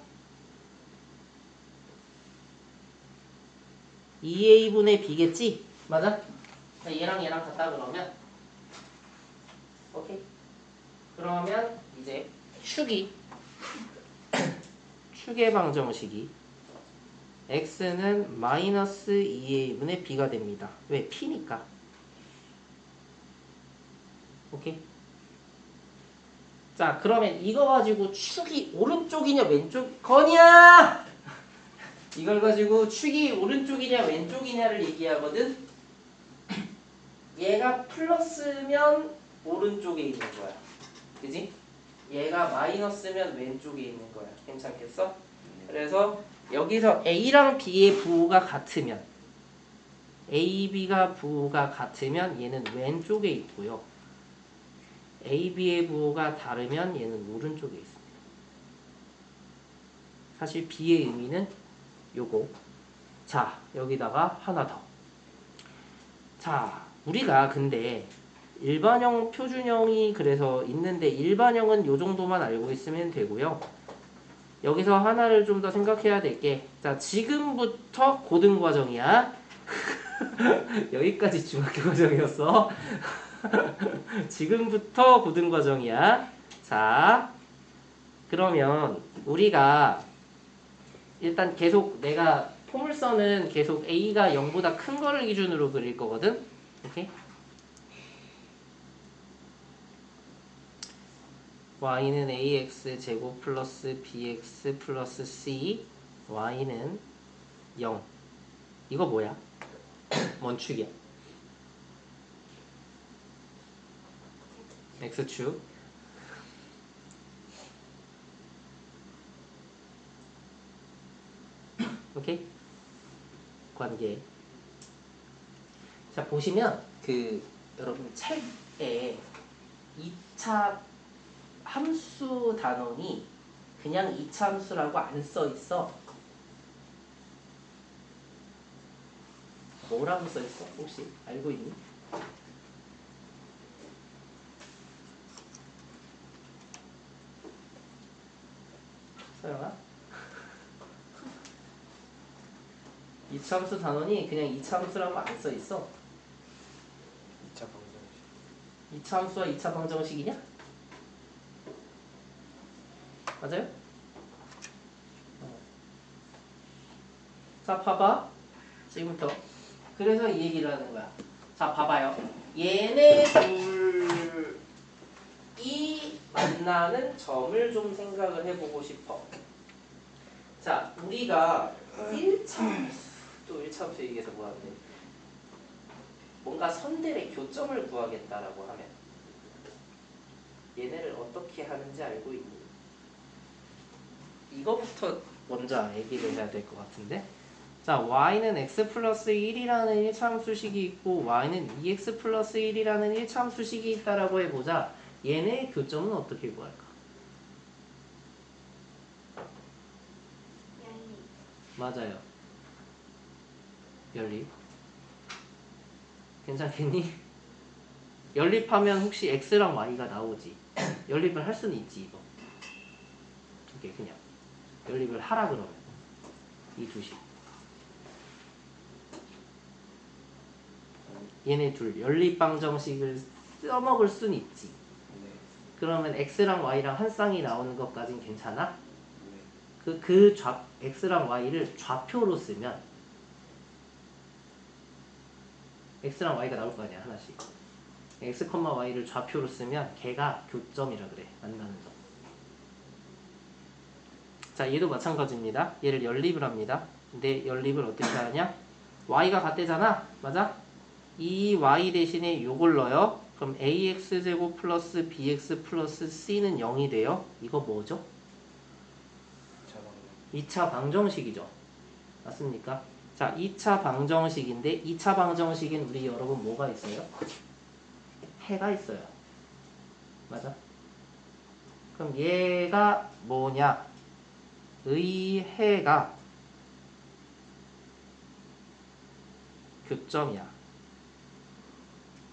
2a분의 b겠지? 맞아? 얘랑 얘랑 같다 그러면 오케이? 그러면 이제 축의 방정식이 x는 마이너스 2a분의 b가 됩니다. 왜? p니까. 오케이? 자 그러면 이거 가지고 축이 오른쪽이냐 왼쪽 거냐 이걸 가지고 축이 오른쪽이냐 왼쪽이냐를 얘기하거든. 얘가 플러스면 오른쪽에 있는 거야. 그지? 얘가 마이너스면 왼쪽에 있는 거야. 괜찮겠어? 그래서 여기서 A랑 B의 부호가 같으면 A, B가 부호가 같으면 얘는 왼쪽에 있고요. A, B의 부호가 다르면 얘는 오른쪽에 있습니다. 사실 B의 의미는 요거. 자, 여기다가 하나 더. 자, 우리가 근데 일반형, 표준형이 그래서 있는데 일반형은 요 정도만 알고 있으면 되고요. 여기서 하나를 좀 더 생각해야 될 게, 자, 지금부터 고등과정이야. 여기까지 중학교 과정이었어. 지금부터 고등과정이야. 자, 그러면 우리가 일단 계속 내가 포물선은 계속 A가 0보다 큰 거를 기준으로 그릴 거거든. 오케이? y는 ax 제곱 플러스 bx 플러스 c y는 0. 이거 뭐야? 뭔 축이야? x축. 오케이? 관계. 자, 보시면 여러분 책에 2차 함수 단원이 그냥 2차 함수라고 안 써 있어. 뭐라고 써 있어? 혹시 알고 있니? 서영아? 2차 함수 단원이 그냥 2차 함수라고 안 써 있어. 2차 방정식. 2차 함수와 2차 방정식이냐? 맞아요? 자, 봐봐. 지금부터. 그래서 이 얘기를 하는 거야. 자, 봐봐요. 얘네 둘이 만나는 점을 좀 생각을 해보고 싶어. 자, 우리가 1차 함수, 또 1차 함수 얘기해서 뭐하는데? 뭔가 선들의 교점을 구하겠다라고 하면 얘네를 어떻게 하는지 알고 있니? 이거부터 먼저 얘기를 해야 될 것 같은데. 자, y는 x 플러스 1이라는 1차 함수식이 있고 y는 2x 플러스 1이라는 1차 함수식이 있다라고 해보자. 얘네의 교점은 어떻게 구할까? 연립. 맞아요. 연립. 괜찮겠니? 연립하면 혹시 x랑 y가 나오지. 연립을 할 수는 있지 이거. 이게 그냥 연립을 하라 그러면 이 두식. 얘네 둘 연립 방정식을 써먹을 수는 있지. 그러면 x랑 y랑 한 쌍이 나오는 것까진 괜찮아? 네. x랑 y를 좌표로 쓰면 x랑 y가 나올 거 아니야 하나씩. x, y를 좌표로 쓰면 걔가 교점이라 그래. 만나는 점. 자, 얘도 마찬가지입니다. 얘를 연립을 합니다. 근데 연립을 어떻게 하냐? y가 같대잖아. 맞아? 이 y 대신에 요걸 넣어요. 그럼 ax제곱 플러스 bx 플러스 c는 0이 돼요. 이거 뭐죠? 2차 방정식이죠. 맞습니까? 자, 2차 방정식인데 2차 방정식인 우리 여러분 뭐가 있어요? 해가 있어요. 맞아? 그럼 얘가 뭐냐? 의해가 교점이야.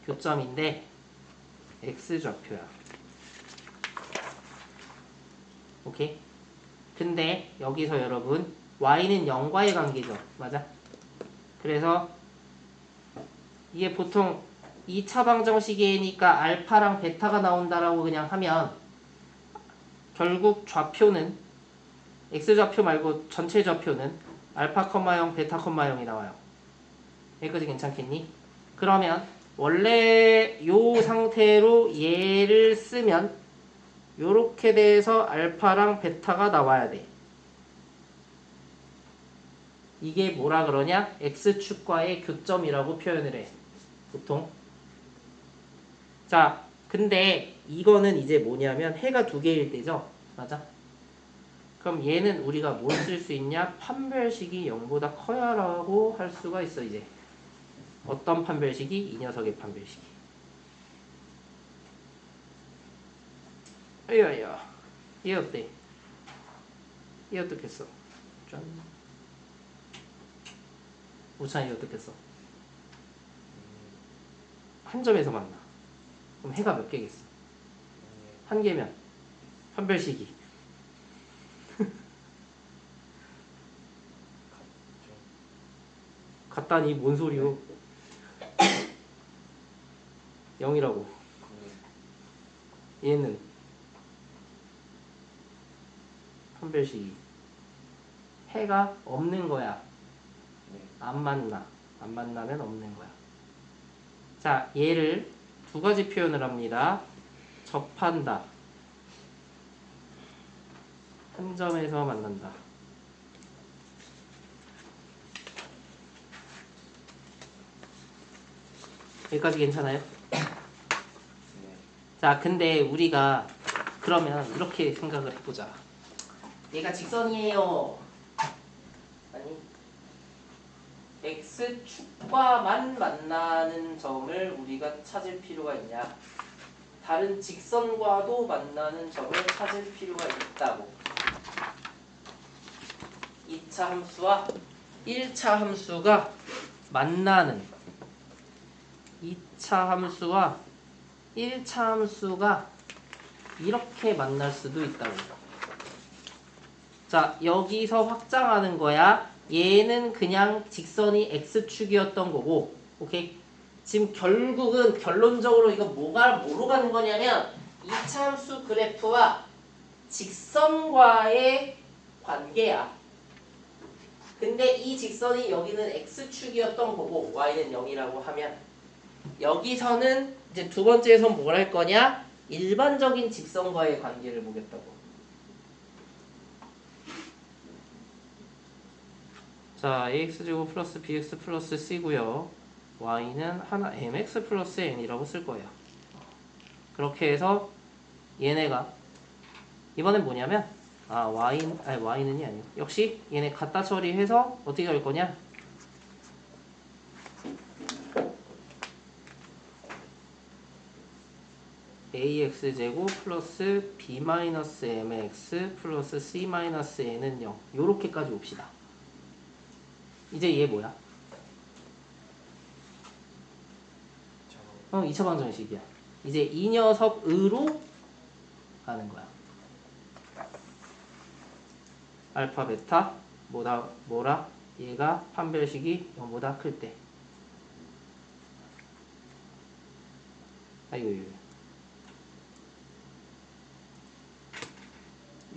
교점인데 x좌표야. 오케이? 근데 여기서 여러분 y는 0과의 관계죠. 맞아? 그래서 이게 보통 2차 방정식이니까 알파랑 베타가 나온다라고 그냥 하면 결국 좌표는 x좌표 말고 전체 좌표는 알파, 0, 베타, 0이 나와요. 여기까지 괜찮겠니? 그러면 원래 요 상태로 얘를 쓰면 요렇게 돼서 알파랑 베타가 나와야 돼. 이게 뭐라 그러냐? x축과의 교점이라고 표현을 해. 보통. 자, 근데 이거는 이제 뭐냐면 해가 두 개일 때죠. 맞아? 그럼 얘는 우리가 뭘 쓸 수 있냐? 판별식이 0보다 커야 라고 할 수가 있어 이제. 어떤 판별식이? 이 녀석의 판별식이. 어이야, 얘 어때? 얘 어떻겠어? 짠. 우찬이 어떻겠어? 한 점에서 만나. 그럼 해가 몇 개겠어? 한 개면 판별식이 같다니 뭔 소리요? 0이라고. 얘는 판별식이 해가 없는 거야. 안 만나. 안 만나면 없는 거야. 자, 얘를 두 가지 표현을 합니다. 접한다. 한 점에서 만난다. 여기까지 괜찮아요? 자, 근데 우리가 그러면 이렇게 생각을 해보자. 얘가 직선이에요. 아니, x축과만 만나는 점을 우리가 찾을 필요가 있냐? 다른 직선과도 만나는 점을 찾을 필요가 있다고. 2차 함수와 1차 함수가 만나는 2차 함수와 1차 함수가 이렇게 만날 수도 있다고. 자, 여기서 확장하는 거야. 얘는 그냥 직선이 x축이었던 거고, 오케이? 지금 결국은 결론적으로 이거 뭐로 가는 거냐면 2차 함수 그래프와 직선과의 관계야. 근데 이 직선이 여기는 x축이었던 거고 y는 0이라고 하면 여기서는 이제 두 번째에선 뭘 할 거냐? 일반적인 직선과의 관계를 보겠다고. 자, ax제곱 플러스 bx 플러스 c고요. y는 하나 mx 플러스 n이라고 쓸 거예요. 그렇게 해서 얘네가 이번엔 뭐냐면 y는이 아니고 역시 얘네 갖다 처리해서 어떻게 할 거냐? ax제곱 플러스 b-mx 플러스 c-n은 0 요렇게까지 옵시다. 이제 얘 뭐야? 2차 방정식이야. 이제 이 녀석으로 가는 거야. 알파 베타 뭐라? 얘가 판별식이 0보다 클 때. 아이고.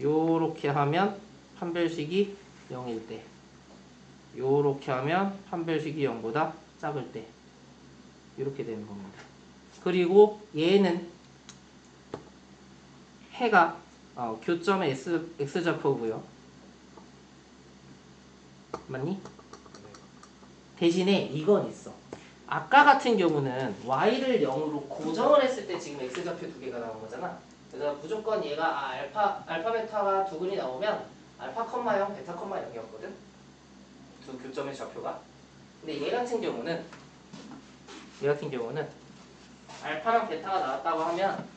요렇게 하면 판별식이 0일 때, 요렇게 하면 판별식이 0보다 작을 때, 이렇게 되는 겁니다. 그리고 얘는 해가 교점의 x좌표고요. 맞니? 대신에 이건 있어. 아까 같은 경우는 y를 0으로 고정을 했을 때 지금 x좌표 두 개가 나온 거잖아. 그래서 무조건 얘가 알파 베타가 두 근이 나오면 알파, 0, 베타, 0이었거든. 두 교점의 좌표가. 근데 얘 같은 경우는 알파랑 베타가 나왔다고 하면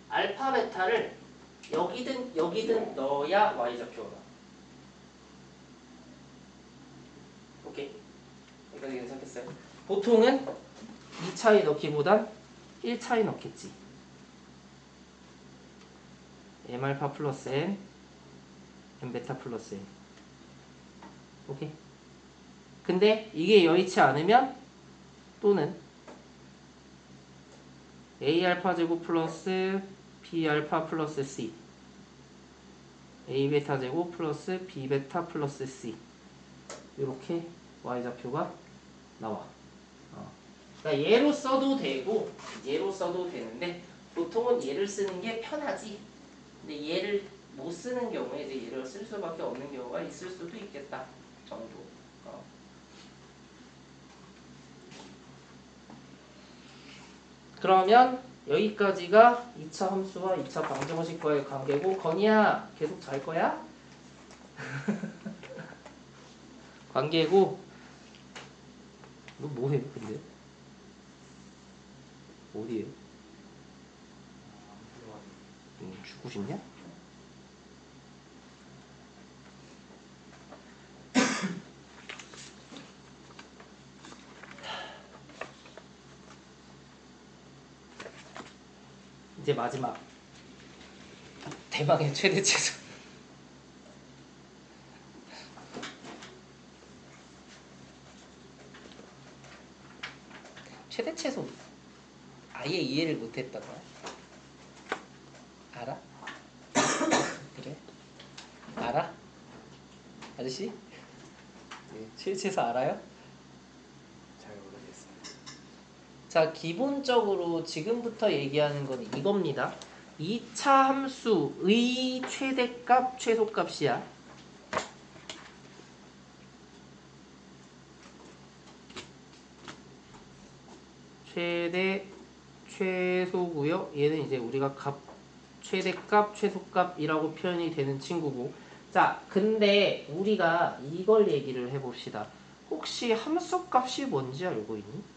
알파 베타를 여기든 넣어야 y좌표가 나와. 오케이. 여기까지 괜찮겠어요? 보통은 2차에 넣기보단 1차에 넣겠지. m알파 플러스 n, m베타 플러스 n. 오케이. 근데 이게 여의치 않으면 또는 a알파 제곱 플러스 b알파 플러스 c, a베타 제곱 플러스 b베타 플러스 c, 이렇게 y좌표가 나와. 그러니까 얘로 써도 되고 얘로 써도 되는데 보통은 얘를 쓰는 게 편하지. 근데 얘를 못 쓰는 경우에 이제 얘를 쓸 수밖에 없는 경우가 있을 수도 있겠다 정도. 그러면 여기까지가 2차 함수와 2차 방정식과의 관계고, 건이야 계속 잘 거야? 관계고. 너 뭐해 근데? 어디에? 죽고 싶냐? 이제 마지막 대망의 최대 최소. 최대 최소 아예 이해를 못했던 거야. 알아? 그래? 알아? 아저씨? 네, 최대 최소 알아요? 잘 모르겠어요. 자, 기본적으로 지금부터 얘기하는 건 이겁니다. 2차 함수의 최대값, 최소값이야. 최대, 최소고요. 얘는 이제 우리가 최대값, 최소값이라고 표현이 되는 친구고. 자, 근데 우리가 이걸 얘기를 해봅시다. 혹시 함수값이 뭔지 알고 있니?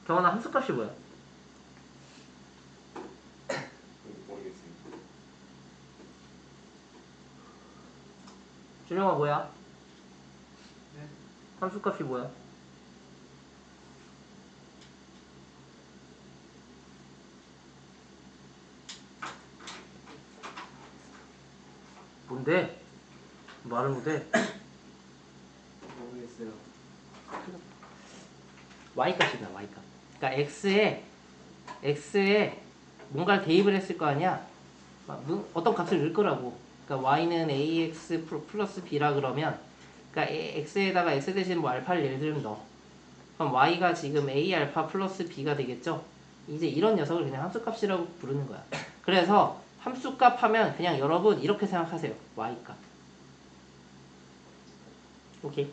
경원아, 함수값이 뭐야? 모르겠습니다. 준영아, 뭐야? 네? 함수값이 뭐야? 뭔데? 말을 못해. 모르겠어요. y값이다, y값. 그러니까 x에 뭔가를 대입을 했을 거 아니야? 어떤 값을 넣을 거라고. 그러니까 y는 ax 플러스 b라 그러면, 그러니까 x에다가 x 대신 뭐 알파를 예를 들면 넣어. 그럼 y가 지금 a 알파 플러스 b가 되겠죠? 이제 이런 녀석을 그냥 함수값이라고 부르는 거야. 그래서 함수값 하면 그냥 여러분 이렇게 생각하세요. y값. 오케이.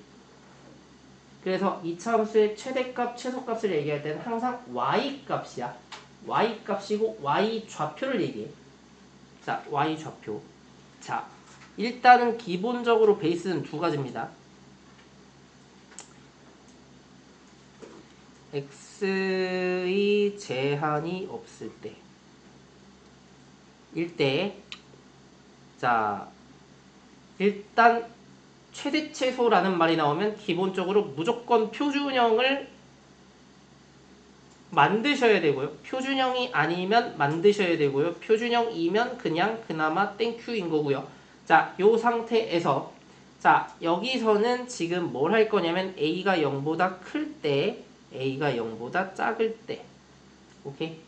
그래서 2차 함수의 최대값, 최소값을 얘기할 때는 항상 y값이야. y값이고 y좌표를 얘기해. 자, y좌표. 자, 일단은 기본적으로 베이스는 두 가지입니다. x의 제한이 없을 때. 자, 일단 최대 최소라는 말이 나오면 기본적으로 무조건 표준형을 만드셔야 되고요. 표준형이 아니면 만드셔야 되고요. 표준형이면 그냥 그나마 땡큐인 거고요. 자, 요 상태에서 자, 여기서는 지금 뭘 할 거냐면 a가 0보다 클 때, a가 0보다 작을 때. 오케이?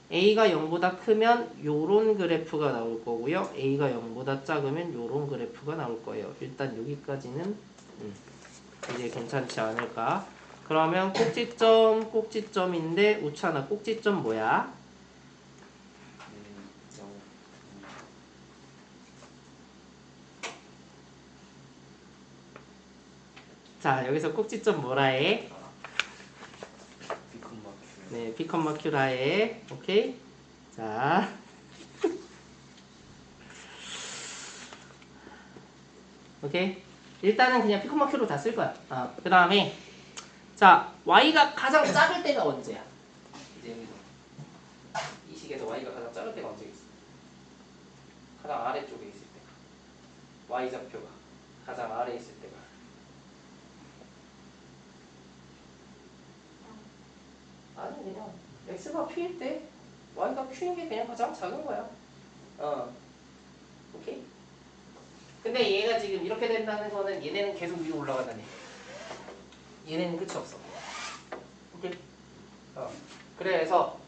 a가 0보다 크면 요런 그래프가 나올 거고요. a가 0보다 작으면 요런 그래프가 나올 거예요. 일단 여기까지는 이제 괜찮지 않을까? 그러면 꼭지점, 꼭지점인데 우찬아 꼭지점 뭐야? 자, 여기서 꼭지점 뭐라 해? 비컨 마큐. 네, P컴마 Q라 해. 오케이? 자. 오케이? 일단은 그냥 P컴마 Q로 다 쓸 거야. 그 다음에 자, y가 가장 작을 때가 언제야? 이제 여기서 이 식에서 y가 가장 작을 때가 언제겠어? 가장 아래쪽에 있을 때. y 좌표가 가장 아래에 있을 때가. 아니 그냥 x가 p일 때 y가 q인 게 그냥 가장 작은 거야. 오케이? 근데 얘가 지금 이렇게 된다는 거는 얘네는 계속 위로 올라간다네. 얘네는 끝이 없어. 오케이? 그래서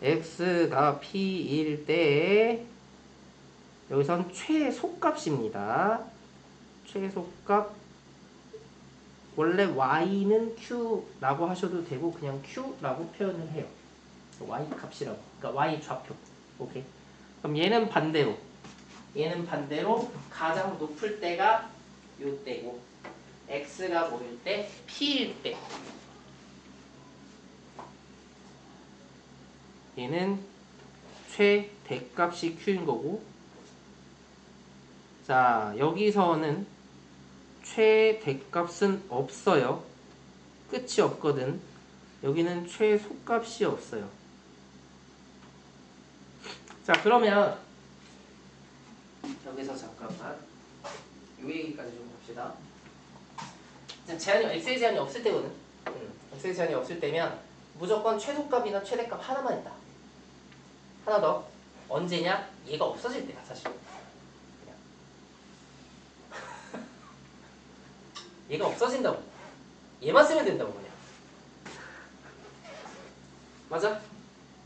x가 p일 때 여기선 최소값입니다. 최소값 원래 y는 q라고 하셔도 되고 그냥 q라고 표현을 해요. y 값이라고. 그러니까 y 좌표. 오케이. 그럼 얘는 반대로 가장 높을 때가 요 때고 x가 뭐일 때? p일 때. 얘는 최대값이 q인 거고 자, 여기서는 최대값은 없어요. 끝이 없거든. 여기는 최소값이 없어요. 자, 그러면 여기서 잠깐만 요 얘기까지 좀 봅시다. 제한이 x의 제한이 없을 때거든. x의 제한이 없을 때면 무조건 최소값이나 최대값 하나만 있다. 하나 더. 언제냐? 얘가 없어질 때야 사실. 그냥. 얘가 없어진다고. 얘만 쓰면 된다고 그냥. 맞아?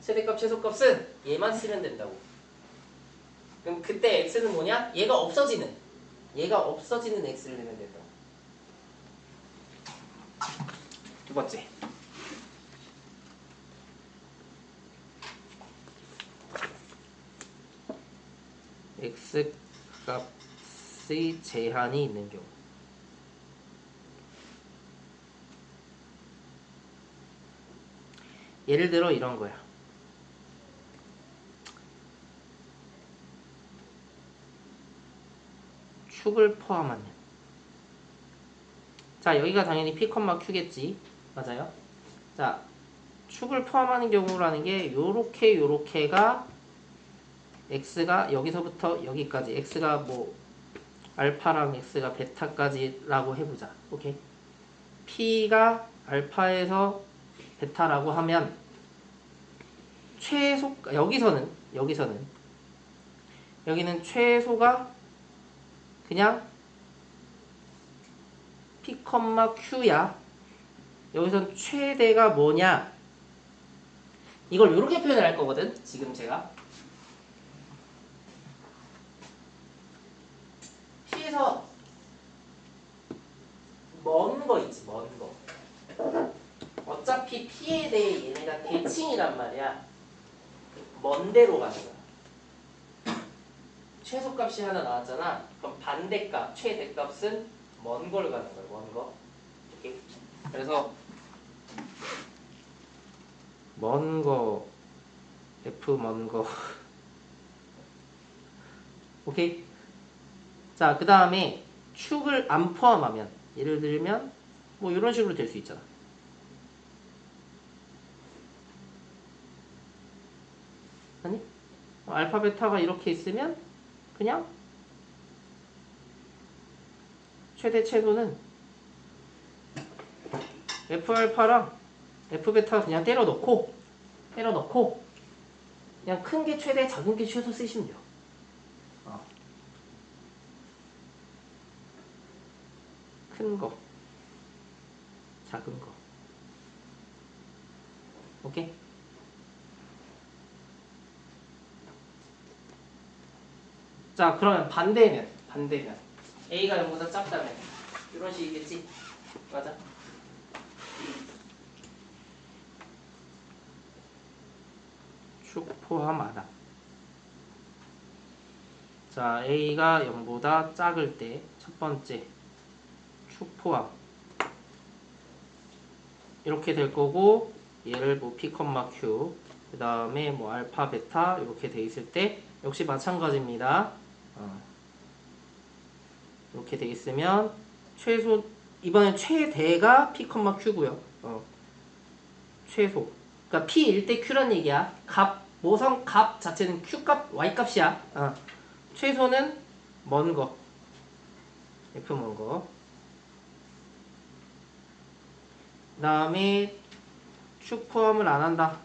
최대값, 최소값은 얘만 쓰면 된다고. 그럼 그때 x는 뭐냐? 얘가 없어지는 x를 내면 된다고. 두 번째. x 값의 제한이 있는 경우. 예를 들어 이런 거야. 축을 포함하는. 자, 여기가 당연히 p, q겠지. 맞아요? 자, 축을 포함하는 경우라는 게 요렇게가 x가 여기서부터 여기까지 x가 뭐 알파랑 x가 베타까지라고 해보자. 오케이? p가 알파에서 베타라고 하면 최소 여기는 최소가 그냥 p, q야. 여기선 최대가 뭐냐? 이걸 이렇게 표현을 할 거거든. 지금 제가 P에서 먼 거 있지, 먼 거. 어차피 P에 대해 얘네가 대칭이란 말이야. 먼 데로 가는 거야. 최소값이 하나 나왔잖아. 그럼 반대값, 최대값은 먼 걸 가는 거야, 먼 거. 오케이? 그래서 먼 거, F 먼 거. 오케이? 자, 그 다음에 축을 안 포함하면, 예를 들면 뭐 이런 식으로 될 수 있잖아. 아니? 알파, 베타가 이렇게 있으면 그냥 최대 최소는 F알파랑 F베타 그냥 때려 넣고 그냥 큰 게 최대, 작은 게 최소 쓰시면 돼요. 큰 거, 작은 거. 오케이? 자, 그러면 반대면 A가 0보다 작다면 이런 식이겠지? 맞아? 축 포함하다. 자, A가 0보다 작을 때 첫 번째 축 포함 이렇게 될 거고, 얘를 뭐 P, Q 그 다음에 뭐 알파, 베타 이렇게 돼 있을 때 역시 마찬가지입니다. 이렇게 돼 있으면 최소, 이번엔 최대가 P, Q고요. 최소. 그러니까 P일 때 Q란 얘기야. 모성 값 자체는 Q값, Y값이야. 최소는 먼 거. F 먼 거. 그 다음에 축 포함을 안 한다.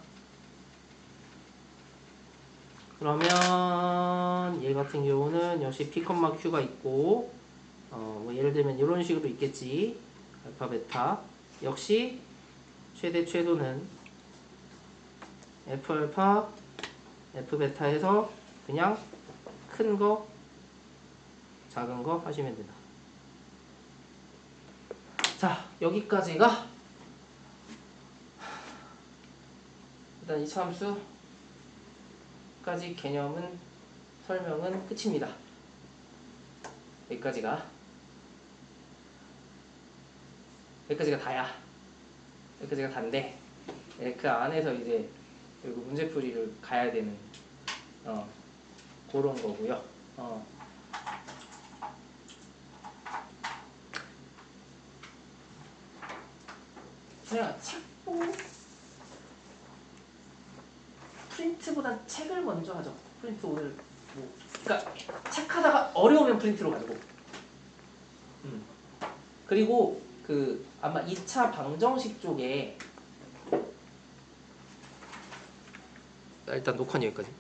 그러면 얘 같은 경우는 역시 P, Q가 있고, 뭐 예를 들면 이런 식으로 있겠지. 알파, 베타. 역시 최대 최소는 F 알파, F 베타에서 그냥 큰 거, 작은 거 하시면 된다. 자, 여기까지가 일단 이차함수까지 개념은 설명은 끝입니다. 여기까지가 다야. 여기까지가 다인데, 그 안에서 이제 그리고 문제풀이를 가야 되는 그런 거고요. 그냥 책 보고 프린트보단 책을 먼저 하죠. 프린트 오늘 뭐, 그러니까 책하다가 어려우면 프린트로 가지고. 그리고 그 아마 2차 방정식 쪽에 일단 녹화는 여기까지.